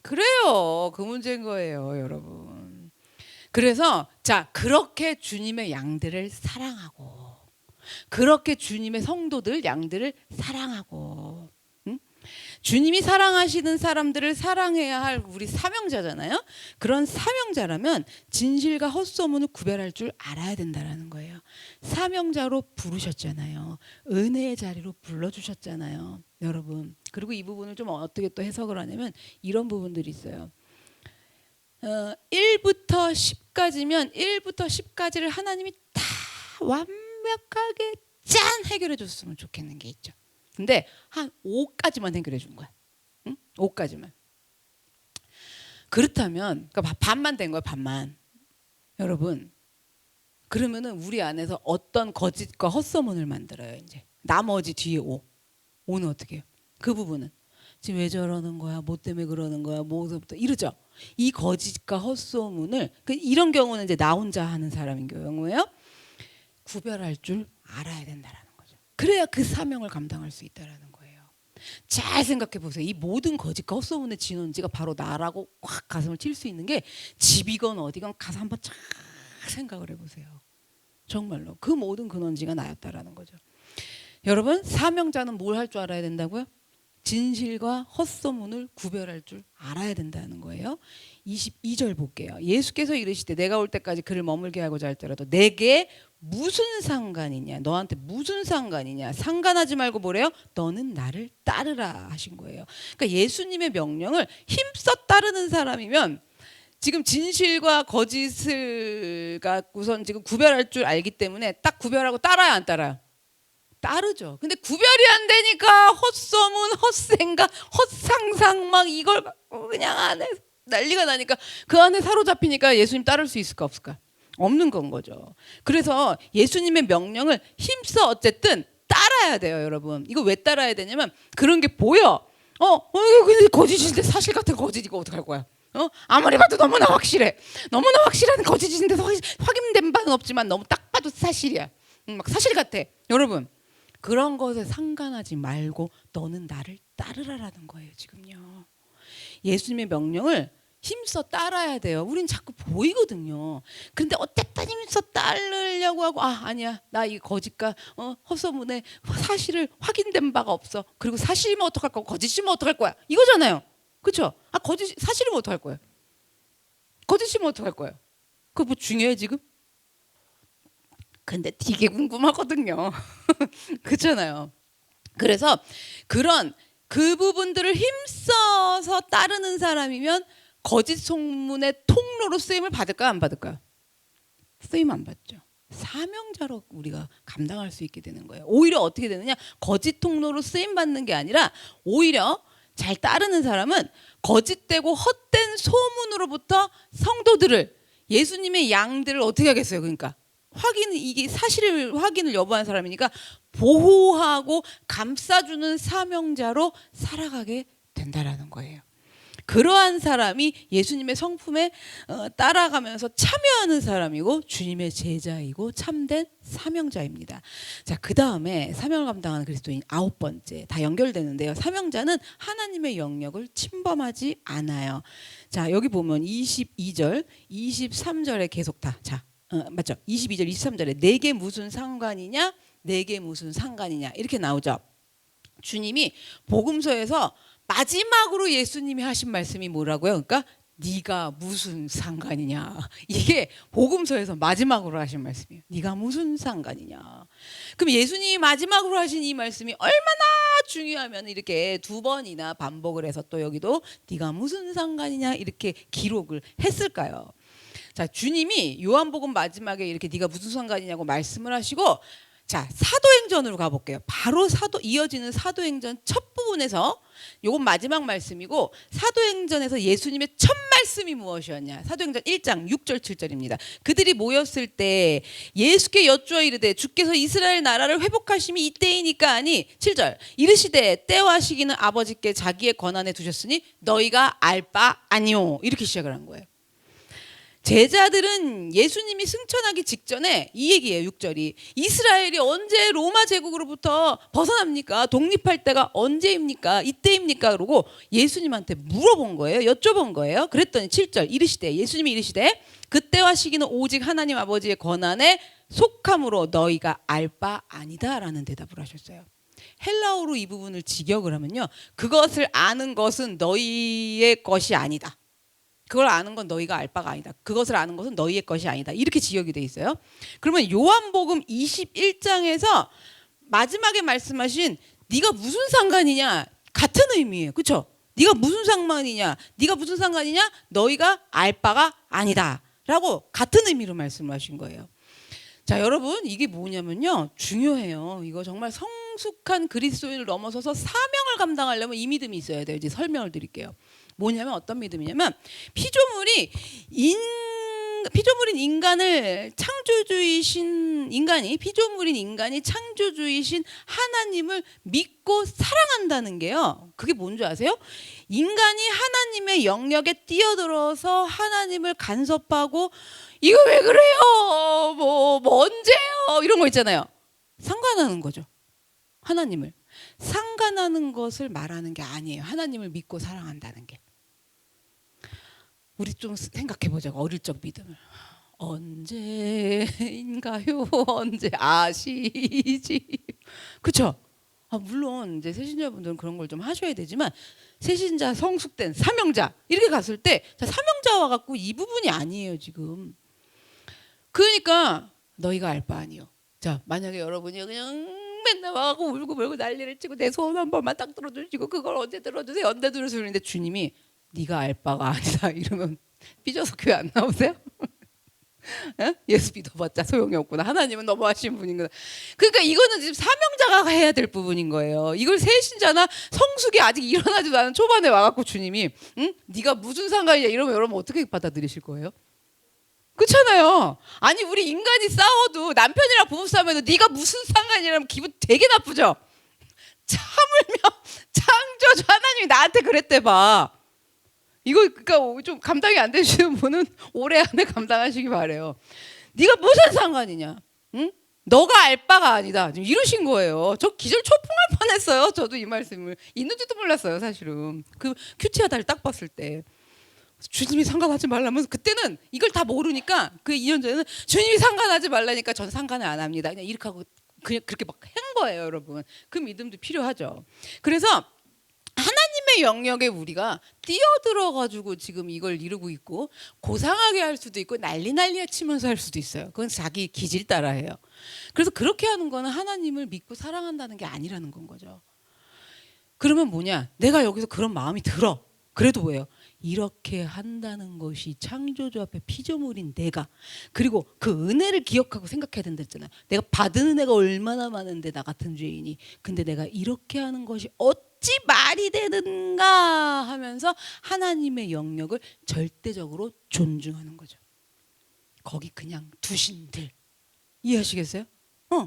그래요. 그 문제인 거예요 여러분. 그래서 자 그렇게 주님의 양들을 사랑하고 그렇게 주님의 성도들 양들을 사랑하고 주님이 사랑하시는 사람들을 사랑해야 할 우리 사명자잖아요. 그런 사명자라면 진실과 헛소문을 구별할 줄 알아야 된다는 거예요. 사명자로 부르셨잖아요. 은혜의 자리로 불러주셨잖아요. 여러분. 그리고 이 부분을 좀 어떻게 또 해석을 하냐면 이런 부분들이 있어요. 1부터 10까지면 1부터 10까지를 하나님이 다 완벽하게 짠 해결해 줬으면 좋겠는 게 있죠. 근데 한 5까지만 해결해 준 거야. 응? 5까지만. 그렇다면 그러니까 반만 된 거야. 반만. 여러분 그러면은 우리 안에서 어떤 거짓과 헛소문을 만들어요. 이제 나머지 뒤에 5는 어떻게 해요? 그 부분은 지금 왜 저러는 거야? 뭐 때문에 그러는 거야? 뭐서부터 이러죠. 이 거짓과 헛소문을 이런 경우는 이제 나 혼자 하는 사람인 경우에요. 구별할 줄 알아야 된다라는 거죠. 그래야 그 사명을 감당할 수 있다라는 거예요. 잘 생각해 보세요. 이 모든 거짓과 헛소문의 진원지가 바로 나라고 확 가슴을 칠 수 있는 게 집이건 어디건 가서 한번 쫙 생각을 해보세요. 정말로 그 모든 근원지가 나였다라는 거죠. 여러분 사명자는 뭘 할 줄 알아야 된다고요? 진실과 헛소문을 구별할 줄 알아야 된다는 거예요. 22절 볼게요. 예수께서 이르시되 내가 올 때까지 그를 머물게 하고자 할지라도 내게 무슨 상관이냐, 너한테 무슨 상관이냐, 상관하지 말고 뭐래요? 너는 나를 따르라 하신 거예요. 그러니까 예수님의 명령을 힘써 따르는 사람이면 지금 진실과 거짓을 갖고선 지금 구별할 줄 알기 때문에 딱 구별하고 따라야 안 따라요? 따르죠. 근데 구별이 안 되니까 헛소문, 헛생각, 헛상상 막 이걸 그냥 안에 난리가 나니까 그 안에 사로잡히니까 예수님 따를 수 있을까 없을까? 없는 건 거죠. 그래서 예수님의 명령을 힘써 어쨌든 따라야 돼요, 여러분. 이거 왜 따라야 되냐면 그런 게 보여. 이거 근데 거짓인데 사실 같은 거짓이고 어떡할 거야? 아무리 봐도 너무나 확실해. 너무나 확실한 거짓인데 확인된 바는 없지만 너무 딱 봐도 사실이야. 막 사실 같아. 여러분, 그런 것에 상관하지 말고 너는 나를 따르라라는 거예요, 지금요. 예수님의 명령을 힘써 따라야 돼요. 우린 자꾸 보이거든요. 그런데 어쨌든 힘써 따르려고 하고 아니야. 나 이 거짓과 헛소문에 사실을 확인된 바가 없어. 그리고 사실이면 어떡할 거고 거짓이면 어떡할 거야. 이거잖아요. 그렇죠? 사실이면 어떡할 거예요? 거짓이면 어떡할 거예요? 그거 뭐 중요해 지금? 근데 되게 궁금하거든요. 그렇잖아요. 그래서 그 부분들을 힘써서 따르는 사람이면 거짓 소문의 통로로 쓰임을 받을까요? 안 받을까요? 쓰임 안 받죠. 사명자로 우리가 감당할 수 있게 되는 거예요. 오히려 어떻게 되느냐? 거짓 통로로 쓰임 받는 게 아니라 오히려 잘 따르는 사람은 거짓되고 헛된 소문으로부터 성도들을, 예수님의 양들을 어떻게 하겠어요? 그러니까 이게 사실을 확인을 여부하는 사람이니까 보호하고 감싸주는 사명자로 살아가게 된다라는 거예요. 그러한 사람이 예수님의 성품에 따라가면서 참여하는 사람이고 주님의 제자이고 참된 사명자입니다. 자, 그 다음에 사명을 감당하는 그리스도인 9번째, 다 연결되는데요. 사명자는 하나님의 영역을 침범하지 않아요. 자, 여기 보면 22절, 23절에 계속 맞죠? 22절, 23절에 내게 무슨 상관이냐? 내게 무슨 상관이냐? 이렇게 나오죠. 주님이 복음서에서 마지막으로 예수님이 하신 말씀이 뭐라고요? 그러니까 네가 무슨 상관이냐. 이게 복음서에서 마지막으로 하신 말씀이에요. 네가 무슨 상관이냐. 그럼 예수님이 마지막으로 하신 이 말씀이 얼마나 중요하면 이렇게 2번이나 반복을 해서 또 여기도 네가 무슨 상관이냐 이렇게 기록을 했을까요? 자, 주님이 요한복음 마지막에 이렇게 네가 무슨 상관이냐고 말씀을 하시고, 자, 사도행전으로 가볼게요. 바로 이어지는 사도행전 첫 부분에서, 요건 마지막 말씀이고, 사도행전에서 예수님의 첫 말씀이 무엇이었냐? 사도행전 1장 6절 7절입니다. 그들이 모였을 때 예수께 여쭈어 이르되 주께서 이스라엘 나라를 회복하심이 이때이니까 하니 7절 이르시되 때와 시기는 아버지께 자기의 권한에 두셨으니 너희가 알 바 아니오. 이렇게 시작을 한 거예요. 제자들은 예수님이 승천하기 직전에 이 얘기예요. 6절이 이스라엘이 언제 로마 제국으로부터 벗어납니까? 독립할 때가 언제입니까? 이때입니까? 그러고 예수님한테 물어본 거예요. 여쭤본 거예요. 그랬더니 7절 예수님이 이르시되 그때와 시기는 오직 하나님 아버지의 권한에 속함으로 너희가 알 바 아니다 라는 대답을 하셨어요. 헬라어로 이 부분을 직역을 하면요, 그것을 아는 것은 너희의 것이 아니다. 그걸 아는 건 너희가 알 바가 아니다. 그것을 아는 것은 너희의 것이 아니다. 이렇게 지역이 돼 있어요. 그러면 요한복음 21장에서 마지막에 말씀하신 네가 무슨 상관이냐 같은 의미예요. 그렇죠? 네가 무슨 상관이냐, 네가 무슨 상관이냐, 너희가 알 바가 아니다 라고 같은 의미로 말씀을 하신 거예요. 자, 여러분, 이게 뭐냐면요, 중요해요. 이거 정말 성숙한 그리스도인을 넘어서서 사명을 감당하려면 이 믿음이 있어야 돼요. 이제 설명을 드릴게요. 뭐냐면 어떤 믿음이냐면 피조물인 인간이 창조주이신 하나님을 믿고 사랑한다는 게요, 그게 뭔지 아세요? 인간이 하나님의 영역에 뛰어들어서 하나님을 간섭하고 이거 왜 그래요? 뭐 언제요? 이런 거 있잖아요. 상관하는 거죠. 하나님을 상관하는 것을 말하는 게 아니에요. 하나님을 믿고 사랑한다는 게. 우리 좀 생각해보자고. 어릴 적 믿음을 언제인가요? 언제 아시지? 그렇죠? 물론 이제 새신자분들은 그런 걸 좀 하셔야 되지만, 새신자, 성숙된 사명자 이렇게 갔을 때, 자, 사명자와 갖고 이 부분이 아니에요 지금. 그러니까 너희가 알 바 아니요. 자, 만약에 여러분이 그냥 맨날 와갖고 울고 벌고 난리를 치고 내 소원 한 번만 딱 들어주시고 그걸 언제 들어주세요, 언제 들어주세요, 근데 주님이 네가 알 바가 아니다 이러면 삐져서 교회 안 나오세요? 예? 예수 믿어봤자 소용이 없구나. 하나님은 너무하신 분인구나. 그러니까 이거는 지금 사명자가 해야 될 부분인 거예요. 이걸 새신자나 성숙이 아직 일어나지도 않은 초반에 와갖고 주님이 응? 네가 무슨 상관이냐 이러면 여러분 어떻게 받아들이실 거예요? 그렇잖아요. 아니 우리 인간이 싸워도 남편이랑 부부싸움에도 네가 무슨 상관이라면 기분 되게 나쁘죠. 참으며 창조주 하나님이 나한테 그랬대 봐. 이거 그러니까 좀 감당이 안 되시는 분은 올해 안에 감당하시기 바래요. 네가 무슨 상관이냐? 응? 너가 알 바가 아니다. 지금 이러신 거예요. 저 기절 초풍할 뻔했어요. 저도 이 말씀을 있는지도 몰랐어요, 사실은. 그 큐티하다를 딱 봤을 때. 주님이 상관하지 말라면서 그때는 이걸 다 모르니까 그 2년 전에는 주님이 상관하지 말라니까 전 상관을 안 합니다. 그냥 이렇게 하고 그냥 그렇게 막 한 거예요, 여러분. 그 믿음도 필요하죠. 그래서 하나님의 영역에 우리가 뛰어들어 가지고 지금 이걸 이루고 있고 고상하게 할 수도 있고 난리에 치면서 할 수도 있어요. 그건 자기 기질 따라해요. 그래서 그렇게 하는 거는 하나님을 믿고 사랑한다는 게 아니라는 건 거죠. 그러면 뭐냐? 내가 여기서 그런 마음이 들어. 그래도 왜요? 이렇게 한다는 것이 창조주 앞에 피조물인 내가 그리고 그 은혜를 기억하고 생각해야 된다 했잖아요. 내가 받은 은혜가 얼마나 많은데 나 같은 죄인이 근데 내가 이렇게 하는 것이 어찌 말이 되는가 하면서 하나님의 영역을 절대적으로 존중하는 거죠. 거기 그냥 두신들 이해하시겠어요?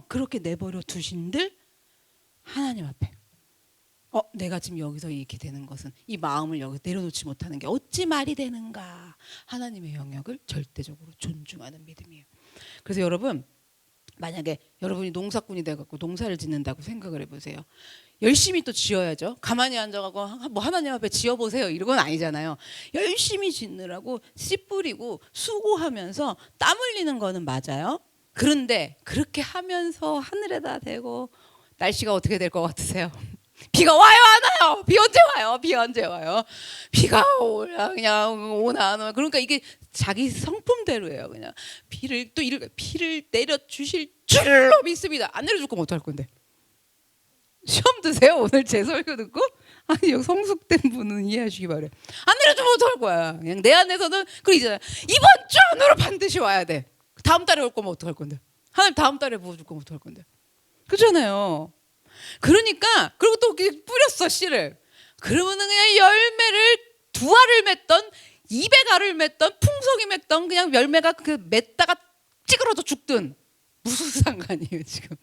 그렇게 내버려 두신들 하나님 앞에 내가 지금 여기서 이렇게 되는 것은 이 마음을 여기서 내려놓지 못하는 게 어찌 말이 되는가 하나님의 영역을 절대적으로 존중하는 믿음이에요. 그래서 여러분 만약에 여러분이 농사꾼이 돼갖고 농사를 짓는다고 생각을 해보세요. 열심히 또 지어야죠. 가만히 앉아가고 뭐 하나님 앞에 지어보세요 이런 건 아니잖아요. 열심히 짓느라고 씨 뿌리고 수고하면서 땀 흘리는 거는 맞아요. 그런데 그렇게 하면서 하늘에다 대고 날씨가 어떻게 될 것 같으세요? 비가 와요 안 와요? 비 언제 와요? 비 언제 와요? 비가 오냐 그냥 오나 안 오나 그러니까 이게 자기 성품대로예요. 그냥 비를 내려 주실 줄로 믿습니다. 안 내려줄 거면 어떡할 건데? 시험 드세요 오늘 제 설교 듣고? 아니 여기 성숙된 분은 이해하시기 바래요. 안 내려주면 어떡할 거야? 그냥 내 안에서는 그러잖아요. 이번 주 안으로 반드시 와야 돼. 다음 달에 올 거면 어떡할 건데? 하나님 다음 달에 부어줄 거면 어떡할 건데? 그렇잖아요. 그러니까 그리고 또 뿌렸어 씨를. 그러면은 그냥 열매를 두 알을 맺던 200알을 맺던 풍속이 맺던 그냥 열매가 그 맺다가 찌그러져 죽든 무슨 상관이에요 지금.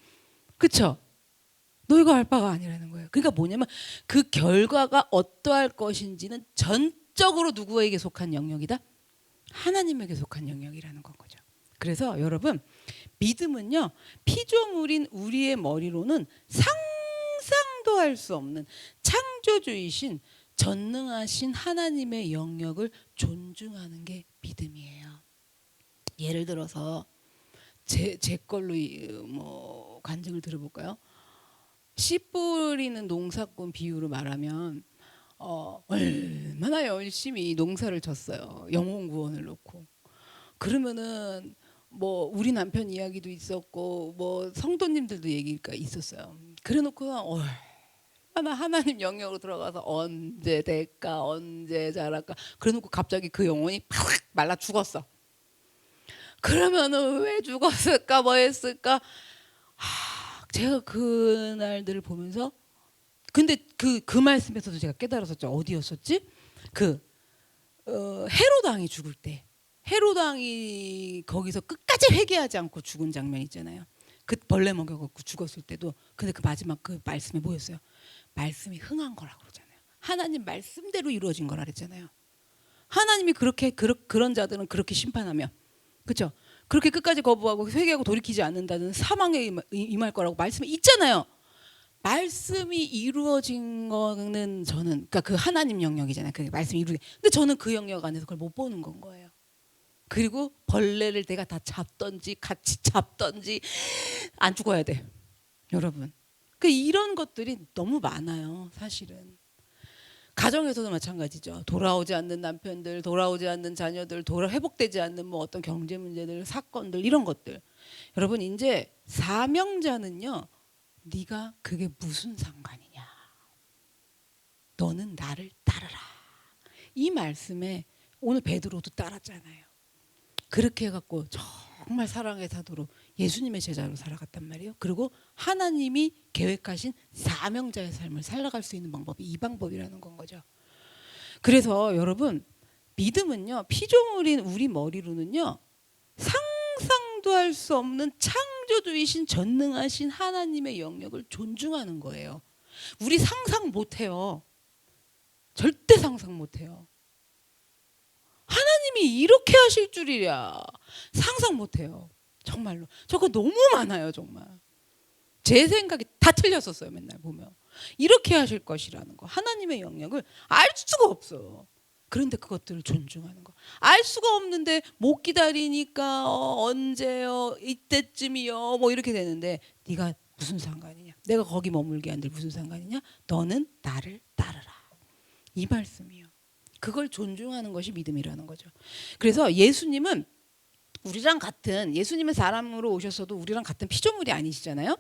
그쵸? 너희가 알 바가 아니라는 거예요. 그러니까 뭐냐면 그 결과가 어떠할 것인지는 전적으로 누구에게 속한 영역이다? 하나님에게 속한 영역이라는 건 거죠. 그래서 여러분 믿음은요 피조물인 우리의 머리로는 상상도 할 수 없는 창조주이신 전능하신 하나님의 영역을 존중하는 게 믿음이에요. 예를 들어서 제 걸로 뭐 간증을 들어볼까요? 씨 뿌리는 농사꾼 비유로 말하면 얼마나 열심히 농사를 졌어요. 영혼 구원을 놓고. 그러면은 뭐 우리 남편 이야기도 있었고 뭐 성도님들도 얘기가 있었어요. 그래놓고 얼마나 하나님 영역으로 들어가서 언제 될까 언제 자랄까 그래놓고 갑자기 그 영혼이 팍 말라 죽었어. 그러면은 왜 죽었을까 뭐 했을까 제가 그 날들을 보면서 근데 그 말씀에서도 제가 깨달았었죠. 어디였었지? 헤롯 왕이 죽을 때 헤롯 왕이 거기서 끝까지 회개하지 않고 죽은 장면 있잖아요. 그 벌레 먹여갖고 죽었을 때도 근데 그 마지막 그 말씀이 뭐였어요? 말씀이 흥한 거라고 그러잖아요. 하나님 말씀대로 이루어진 거라 그랬잖아요. 하나님이 그렇게 그런 자들은 그렇게 심판하면 그렇죠? 그렇게 끝까지 거부하고 회개하고 돌이키지 않는다는 사망에 임할 거라고 말씀이 있잖아요. 말씀이 이루어진 거는 저는 그러니까 그 하나님 영역이잖아요. 그 말씀이 이루게. 근데 저는 그 영역 안에서 그걸 못 보는 건 거예요. 그리고 벌레를 내가 다 잡던지 같이 잡던지 안 죽어야 돼. 여러분. 그 이런 것들이 너무 많아요. 사실은. 가정에서도 마찬가지죠. 돌아오지 않는 남편들, 돌아오지 않는 자녀들, 회복되지 않는 뭐 어떤 경제 문제들, 사건들 이런 것들. 여러분 이제 사명자는요. 네가 그게 무슨 상관이냐. 너는 나를 따르라. 이 말씀에 오늘 베드로도 따랐잖아요. 그렇게 해갖고 정말 사랑의 사도로 예수님의 제자로 살아갔단 말이에요. 그리고 하나님이 계획하신 사명자의 삶을 살아갈 수 있는 방법이 이 방법이라는 건 거죠. 그래서 여러분, 믿음은요, 피조물인 우리 머리로는요, 상상도 할 수 없는 창조주이신 전능하신 하나님의 영역을 존중하는 거예요. 우리 상상 못해요. 절대 상상 못해요. 하나님이 이렇게 하실 줄이야 상상 못해요. 정말로. 저거 너무 많아요. 정말 제 생각이 다 틀렸었어요. 맨날 보면 이렇게 하실 것이라는 거, 하나님의 영역을 알 수가 없어요. 그런데 그것들을 존중하는 거. 알 수가 없는데 못 기다리니까 언제요, 이때쯤이요, 뭐 이렇게 되는데 네가 무슨 상관이냐, 내가 거기 머물게 한들 무슨 상관이냐, 너는 나를 따르라, 이 말씀이요. 그걸 존중하는 것이 믿음이라는 거죠. 그래서 예수님은 우리랑 같은, 예수님은 사람으로 오셨어도 우리랑 같은 피조물이 아니시잖아요.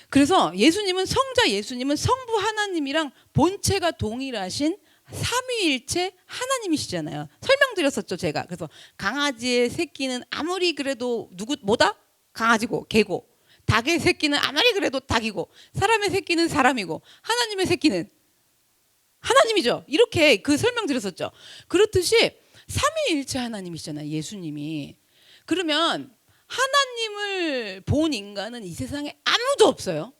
그래서 예수님은, 성자 예수님은 성부 하나님이랑 본체가 동일하신 삼위일체 하나님이시잖아요. 설명드렸었죠, 제가. 그래서 강아지의 새끼는 아무리 그래도 뭐다? 강아지고 개고, 닭의 새끼는 아무리 그래도 닭이고, 사람의 새끼는 사람이고, 하나님의 새끼는 하나님이죠. 이렇게 그 설명드렸었죠. 그렇듯이 삼위일체 하나님이시잖아요, 예수님이. 그러면 하나님을 본 인간은 이 세상에 아무도 없어요.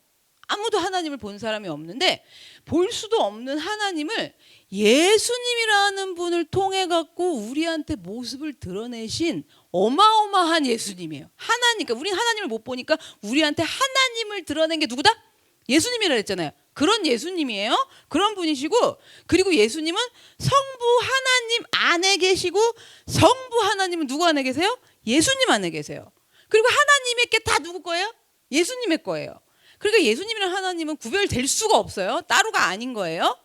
아무도 하나님을 본 사람이 없는데, 볼 수도 없는 하나님을 예수님이라는 분을 통해 갖고 우리한테 모습을 드러내신 어마어마한 예수님이에요. 하나니까 우리 하나님을 못 보니까 우리한테 하나님을 드러낸 게 누구다? 예수님이라 했잖아요. 그런 예수님이에요. 그런 분이시고, 그리고 예수님은 성부 하나님 안에 계시고, 성부 하나님은 누구 안에 계세요? 예수님 안에 계세요. 그리고 하나님의 게 다 누구 거예요? 예수님의 거예요. 그러니까 예수님이랑 하나님은 구별될 수가 없어요. 따로가 아닌 거예요.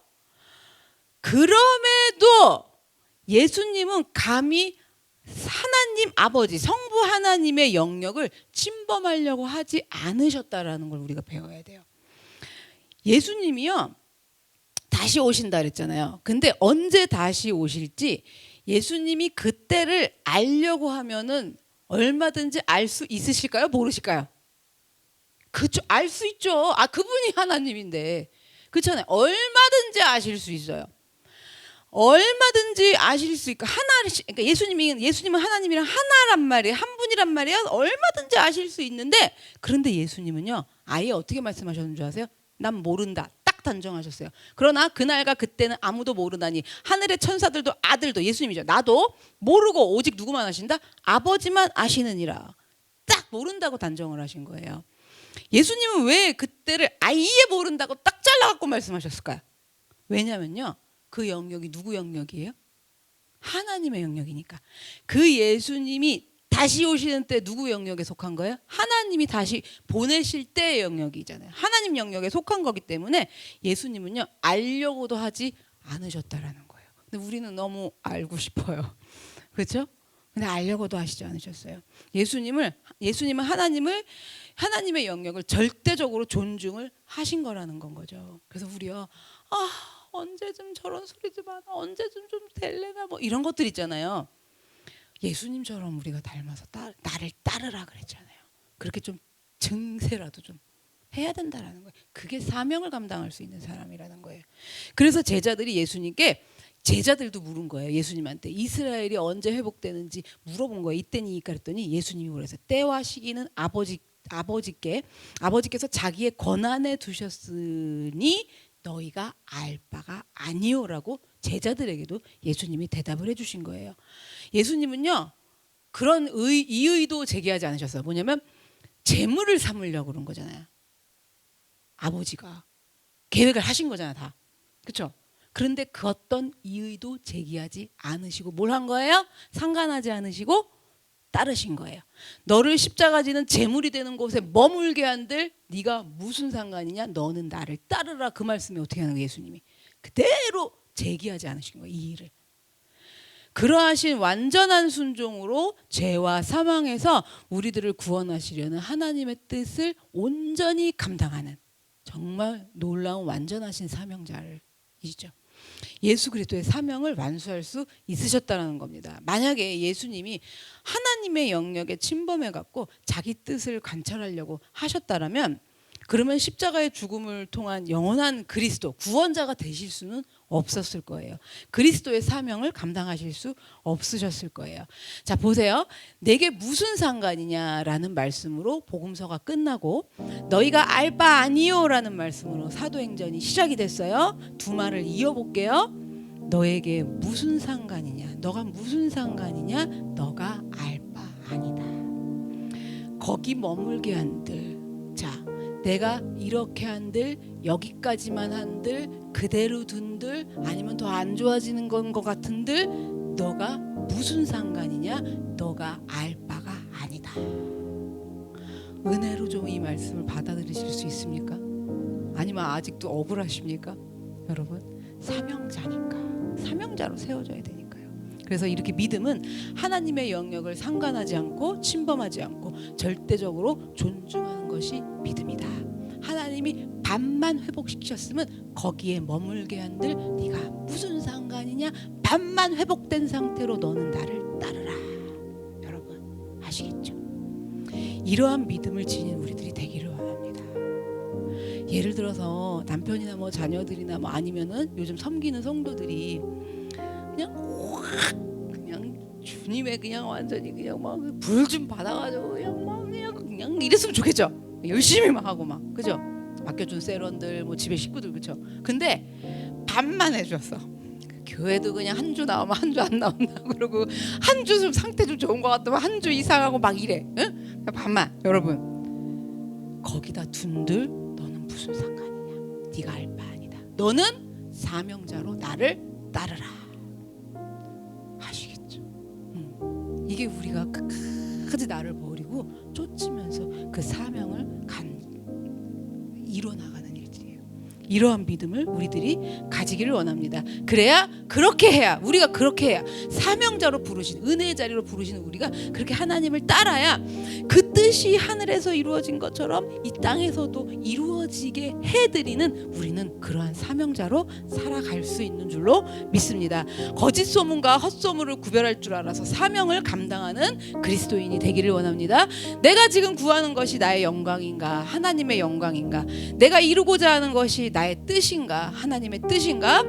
그럼에도 예수님은 감히 하나님 아버지, 성부 하나님의 영역을 침범하려고 하지 않으셨다라는 걸 우리가 배워야 돼요. 예수님이요, 다시 오신다 그랬잖아요. 근데 언제 다시 오실지 예수님이 그때를 알려고 하면은 얼마든지 알 수 있으실까요? 모르실까요? 그쵸, 알 수 있죠. 그분이 하나님인데. 그렇잖아요. 얼마든지 아실 수 있어요. 얼마든지 아실 수 있고, 그러니까 예수님은 하나님이랑 하나란 말이에요. 한 분이란 말이에요. 얼마든지 아실 수 있는데, 그런데 예수님은요, 아예 어떻게 말씀하셨는 줄 아세요? 난 모른다, 딱 단정하셨어요. 그러나 그날과 그때는 아무도 모르다니, 하늘의 천사들도 아들도, 예수님이죠, 나도 모르고 오직 누구만 아신다? 아버지만 아시느니라. 딱 모른다고 단정을 하신 거예요. 예수님은 왜 그때를 아예 모른다고 딱 잘라갖고 말씀하셨을까요? 왜냐면요, 그 영역이 누구 영역이에요? 하나님의 영역이니까. 그 예수님이 다시 오시는 때 누구 영역에 속한 거예요? 하나님이 다시 보내실 때의 영역이잖아요. 하나님 영역에 속한 거기 때문에 예수님은요, 알려고도 하지 않으셨다라는 거예요. 근데 우리는 너무 알고 싶어요. 그렇죠? 근데 알려고도 하시지 않으셨어요. 예수님은 하나님의 영역을 절대적으로 존중을 하신 거라는 건 거죠. 그래서 우리요, 언제쯤 저런 소리 좀 하나, 언제쯤 좀 될래나, 뭐 이런 것들 있잖아요. 예수님처럼 우리가 닮아서 나를 따르라 그랬잖아요. 그렇게 좀 증세라도 좀 해야 된다라는 거예요. 그게 사명을 감당할 수 있는 사람이라는 거예요. 그래서 제자들도 물은 거예요. 예수님한테 이스라엘이 언제 회복되는지 물어본 거예요. 이때니까 그랬더니 예수님이 그래서 때와 시기는 아버지께서 자기의 권한에 두셨으니 너희가 알 바가 아니오라고 제자들에게도 예수님이 대답을 해주신 거예요. 예수님은요, 그런 이의도 제기하지 않으셨어요. 뭐냐면 재물을 삼으려고 그런 거잖아요. 아버지가 계획을 하신 거잖아요, 다. 그렇죠? 그런데 그 어떤 이의도 제기하지 않으시고 뭘 한 거예요? 상관하지 않으시고 따르신 거예요. 너를 십자가 지는 제물이 되는 곳에 머물게 한들 네가 무슨 상관이냐? 너는 나를 따르라. 그 말씀이 어떻게 하는 거예요? 예수님이 그대로 제기하지 않으신 거예요, 이 일을. 그러하신 완전한 순종으로 죄와 사망에서 우리들을 구원하시려는 하나님의 뜻을 온전히 감당하는 정말 놀라운 완전하신 사명자이시죠. 예수 그리스도의 사명을 완수할 수 있으셨다는 겁니다. 만약에 예수님이 하나님의 영역에 침범해 갖고 자기 뜻을 관철하려고 하셨다라면 그러면 십자가의 죽음을 통한 영원한 그리스도 구원자가 되실 수는 없었을 거예요. 그리스도의 사명을 감당하실 수 없으셨을 거예요. 자, 보세요. 내게 무슨 상관이냐라는 말씀으로 복음서가 끝나고 너희가 알 바 아니요라는 말씀으로 사도행전이 시작이 됐어요. 두 말을 이어볼게요. 너에게 무슨 상관이냐? 너가 무슨 상관이냐? 너가 알 바 아니다. 거기 머물게 한들, 자, 내가 이렇게 한들, 여기까지만 한들, 그대로 둔들, 아니면 더 안 좋아지는 건 것 같은들, 너가 무슨 상관이냐? 너가 알 바가 아니다. 은혜로 좀 이 말씀을 받아들이실 수 있습니까? 아니면 아직도 억울하십니까? 여러분, 사명자니까, 사명자로 세워져야 되니까요. 그래서 이렇게 믿음은 하나님의 영역을 상관하지 않고 침범하지 않고 절대적으로 존중하는 것이 믿음이다. 하나님이 반만 회복시키셨으면 거기에 머물게 한들 네가 무슨 상관이냐? 반만 회복된 상태로 너는 나를 따르라. 여러분 아시겠죠? 이러한 믿음을 지닌 우리들이 되기를 원합니다. 예를 들어서 남편이나 뭐 자녀들이나 뭐 아니면은 요즘 섬기는 성도들이 그냥 주님의 그냥 완전히 그냥 막 불 좀 받아가지고 그냥 이랬으면 좋겠죠. 열심히 막 하고 막 그죠? 맡겨준 세런들 뭐 집에 식구들 그죠? 근데 반만 해줬어. 교회도 그냥 한 주 나오면 한 주 안 나온다 그러고 한 주 상태 좀 좋은 것 같으면 한 주 이상하고 막 이래. 응? 반만. 여러분 거기다 둔들 너는 무슨 상관이냐? 네가 알 바 아니다. 너는 사명자로 나를 따르라. 아시겠죠? 이게 우리가 끝까지 나를 버리고 쫓으면서 그 사명을 이뤄나가는 일들이에요. 이러한 믿음을 우리들이 가지기를 원합니다. 그래야 그렇게 해야 우리가 그렇게 해야 사명자로 부르신 은혜의 자리로 부르시는 우리가 그렇게 하나님을 따라야 그 뜻이 하늘에서 이루어진 것처럼 이 땅에서도 이루어지게 해드리는 우리는 그러한 사명자로 살아갈 수 있는 줄로 믿습니다. 거짓 소문과 헛소문을 구별할 줄 알아서 사명을 감당하는 그리스도인이 되기를 원합니다. 내가 지금 구하는 것이 나의 영광인가? 하나님의 영광인가? 내가 이루고자 하는 것이 나의 뜻인가? 하나님의 뜻인가?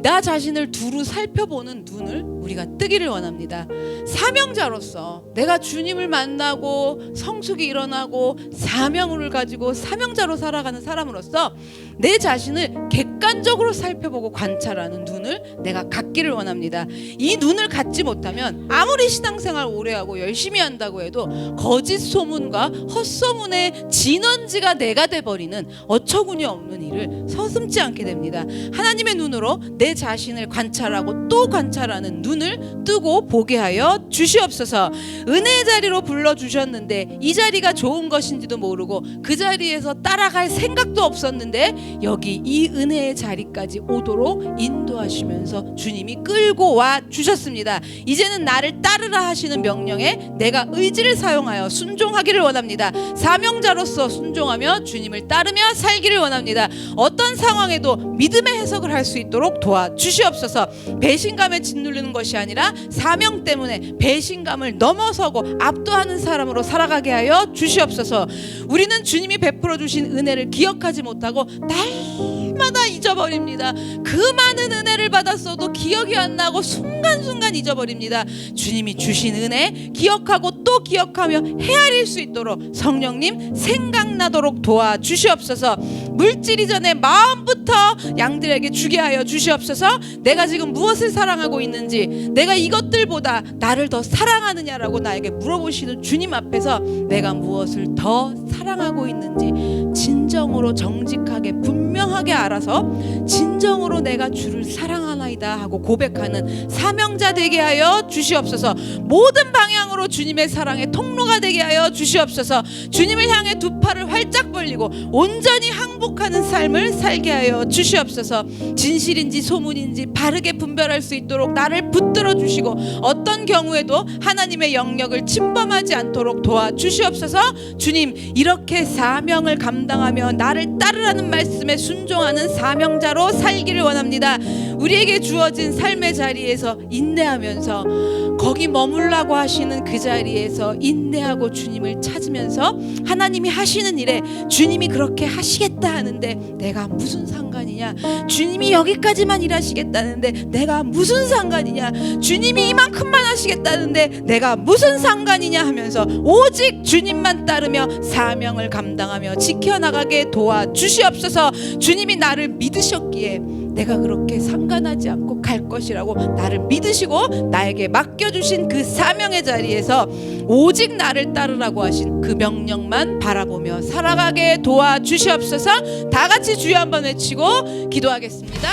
나 자신을 두루 살펴보는 눈을 우리가 뜨기를 원합니다. 사명자로서 내가 주님을 만나고 성숙이 일어나고 사명을 가지고 사명자로 살아가는 사람으로서 내 자신을 객관적으로 살펴보고 관찰하는 눈을 내가 갖기를 원합니다. 이 눈을 갖지 못하면 아무리 신앙생활 오래 하고 열심히 한다고 해도 거짓 소문과 헛소문의 진원지가 내가 돼버리는 어처구니 없는 일을 서슴지 않게 됩니다. 하나님의 눈으로 내 자신을 관찰하고 또 관찰하는 눈을 뜨고 보게 하여 주시옵소서. 은혜의 자리로 불러주셨는데 이 자리가 좋은 것인지도 모르고 그 자리에서 따라갈 생각도 없었는데 여기 이 은혜의 자리까지 오도록 인도하시면서 주님이 끌고 와 주셨습니다. 이제는 나를 따르라 하시는 명령에 내가 의지를 사용하여 순종하기를 원합니다. 사명자로서 순종하며 주님을 따르며 살기를 원합니다. 어떤 상황에도 믿음의 해석을 할 수 있도록 도와주시옵소서. 배신감에 짓누르는 것이 아니라 사명 때문에 배신감을 넘어서고 압도하는 사람으로 살아가게 하여 주시옵소서. 우리는 주님이 베풀어 주신 은혜를 기억하지 못하고 날마다 잊어버립니다. 그 많은 은혜를 받았어도 기억이 안 나고 순간순간 잊어버립니다. 주님이 주신 은혜 기억하고 또 기억하며 헤아릴 수 있도록 성령님 생각나도록 도와주시옵소서. 물질 이전에 마음부터 양들에게 주게 하여 주시옵소서. 내가 지금 무엇을 사랑하고 있는지, 내가 이것들보다 나를 더 사랑하느냐라고 나에게 물어보시는 주님 앞에서 내가 무엇을 더 사랑하고 있는지 진정으로 정직하게 분명하게 알아서 진정으로 내가 주를 사랑하나이다 하고 고백하는 사명자 되게 하여 주시옵소서. 모든 방향으로 주님의 사랑의 통로가 되게 하여 주시옵소서. 주님을 향해 두 팔을 활짝 벌리고 온전히 항복하는 삶을 살게 하여 주시옵소서. 진실인지 소문인지 바르게 분별할 수 있도록 나를 붙들어 주시고 어떤 경우에도 하나님의 영역을 침범하지 않도록 도와주시옵소서. 주님, 이렇게 사명을 감당하며 나를 따르라는 말씀에 순종하는 사명자로 살기를 원합니다. 우리에게 주어진 삶의 자리에서 인내하면서 거기 머물라고 하시는 그 자리에서 인내하고 주님을 찾으면서 하나님이 하시는 일에 주님이 그렇게 하시겠다 하는데 내가 무슨 상관이냐, 주님이 여기까지만 일하시겠다는데 내가 무슨 상관이냐, 주님이 이만큼만 하시겠다는데 내가 무슨 상관이냐 하면서 오직 주님만 따르며 사명을 감당하며 지켜나가게 도와주시옵소서. 주님이 나를 믿으셨기에 내가 그렇게 상관하지 않고 갈 것이라고 나를 믿으시고 나에게 맡겨주신 그 사명의 자리에서 오직 나를 따르라고 하신 그 명령만 바라보며 살아가게 도와주시옵소서. 다 같이 주여 한번 외치고 기도하겠습니다.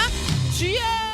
주여.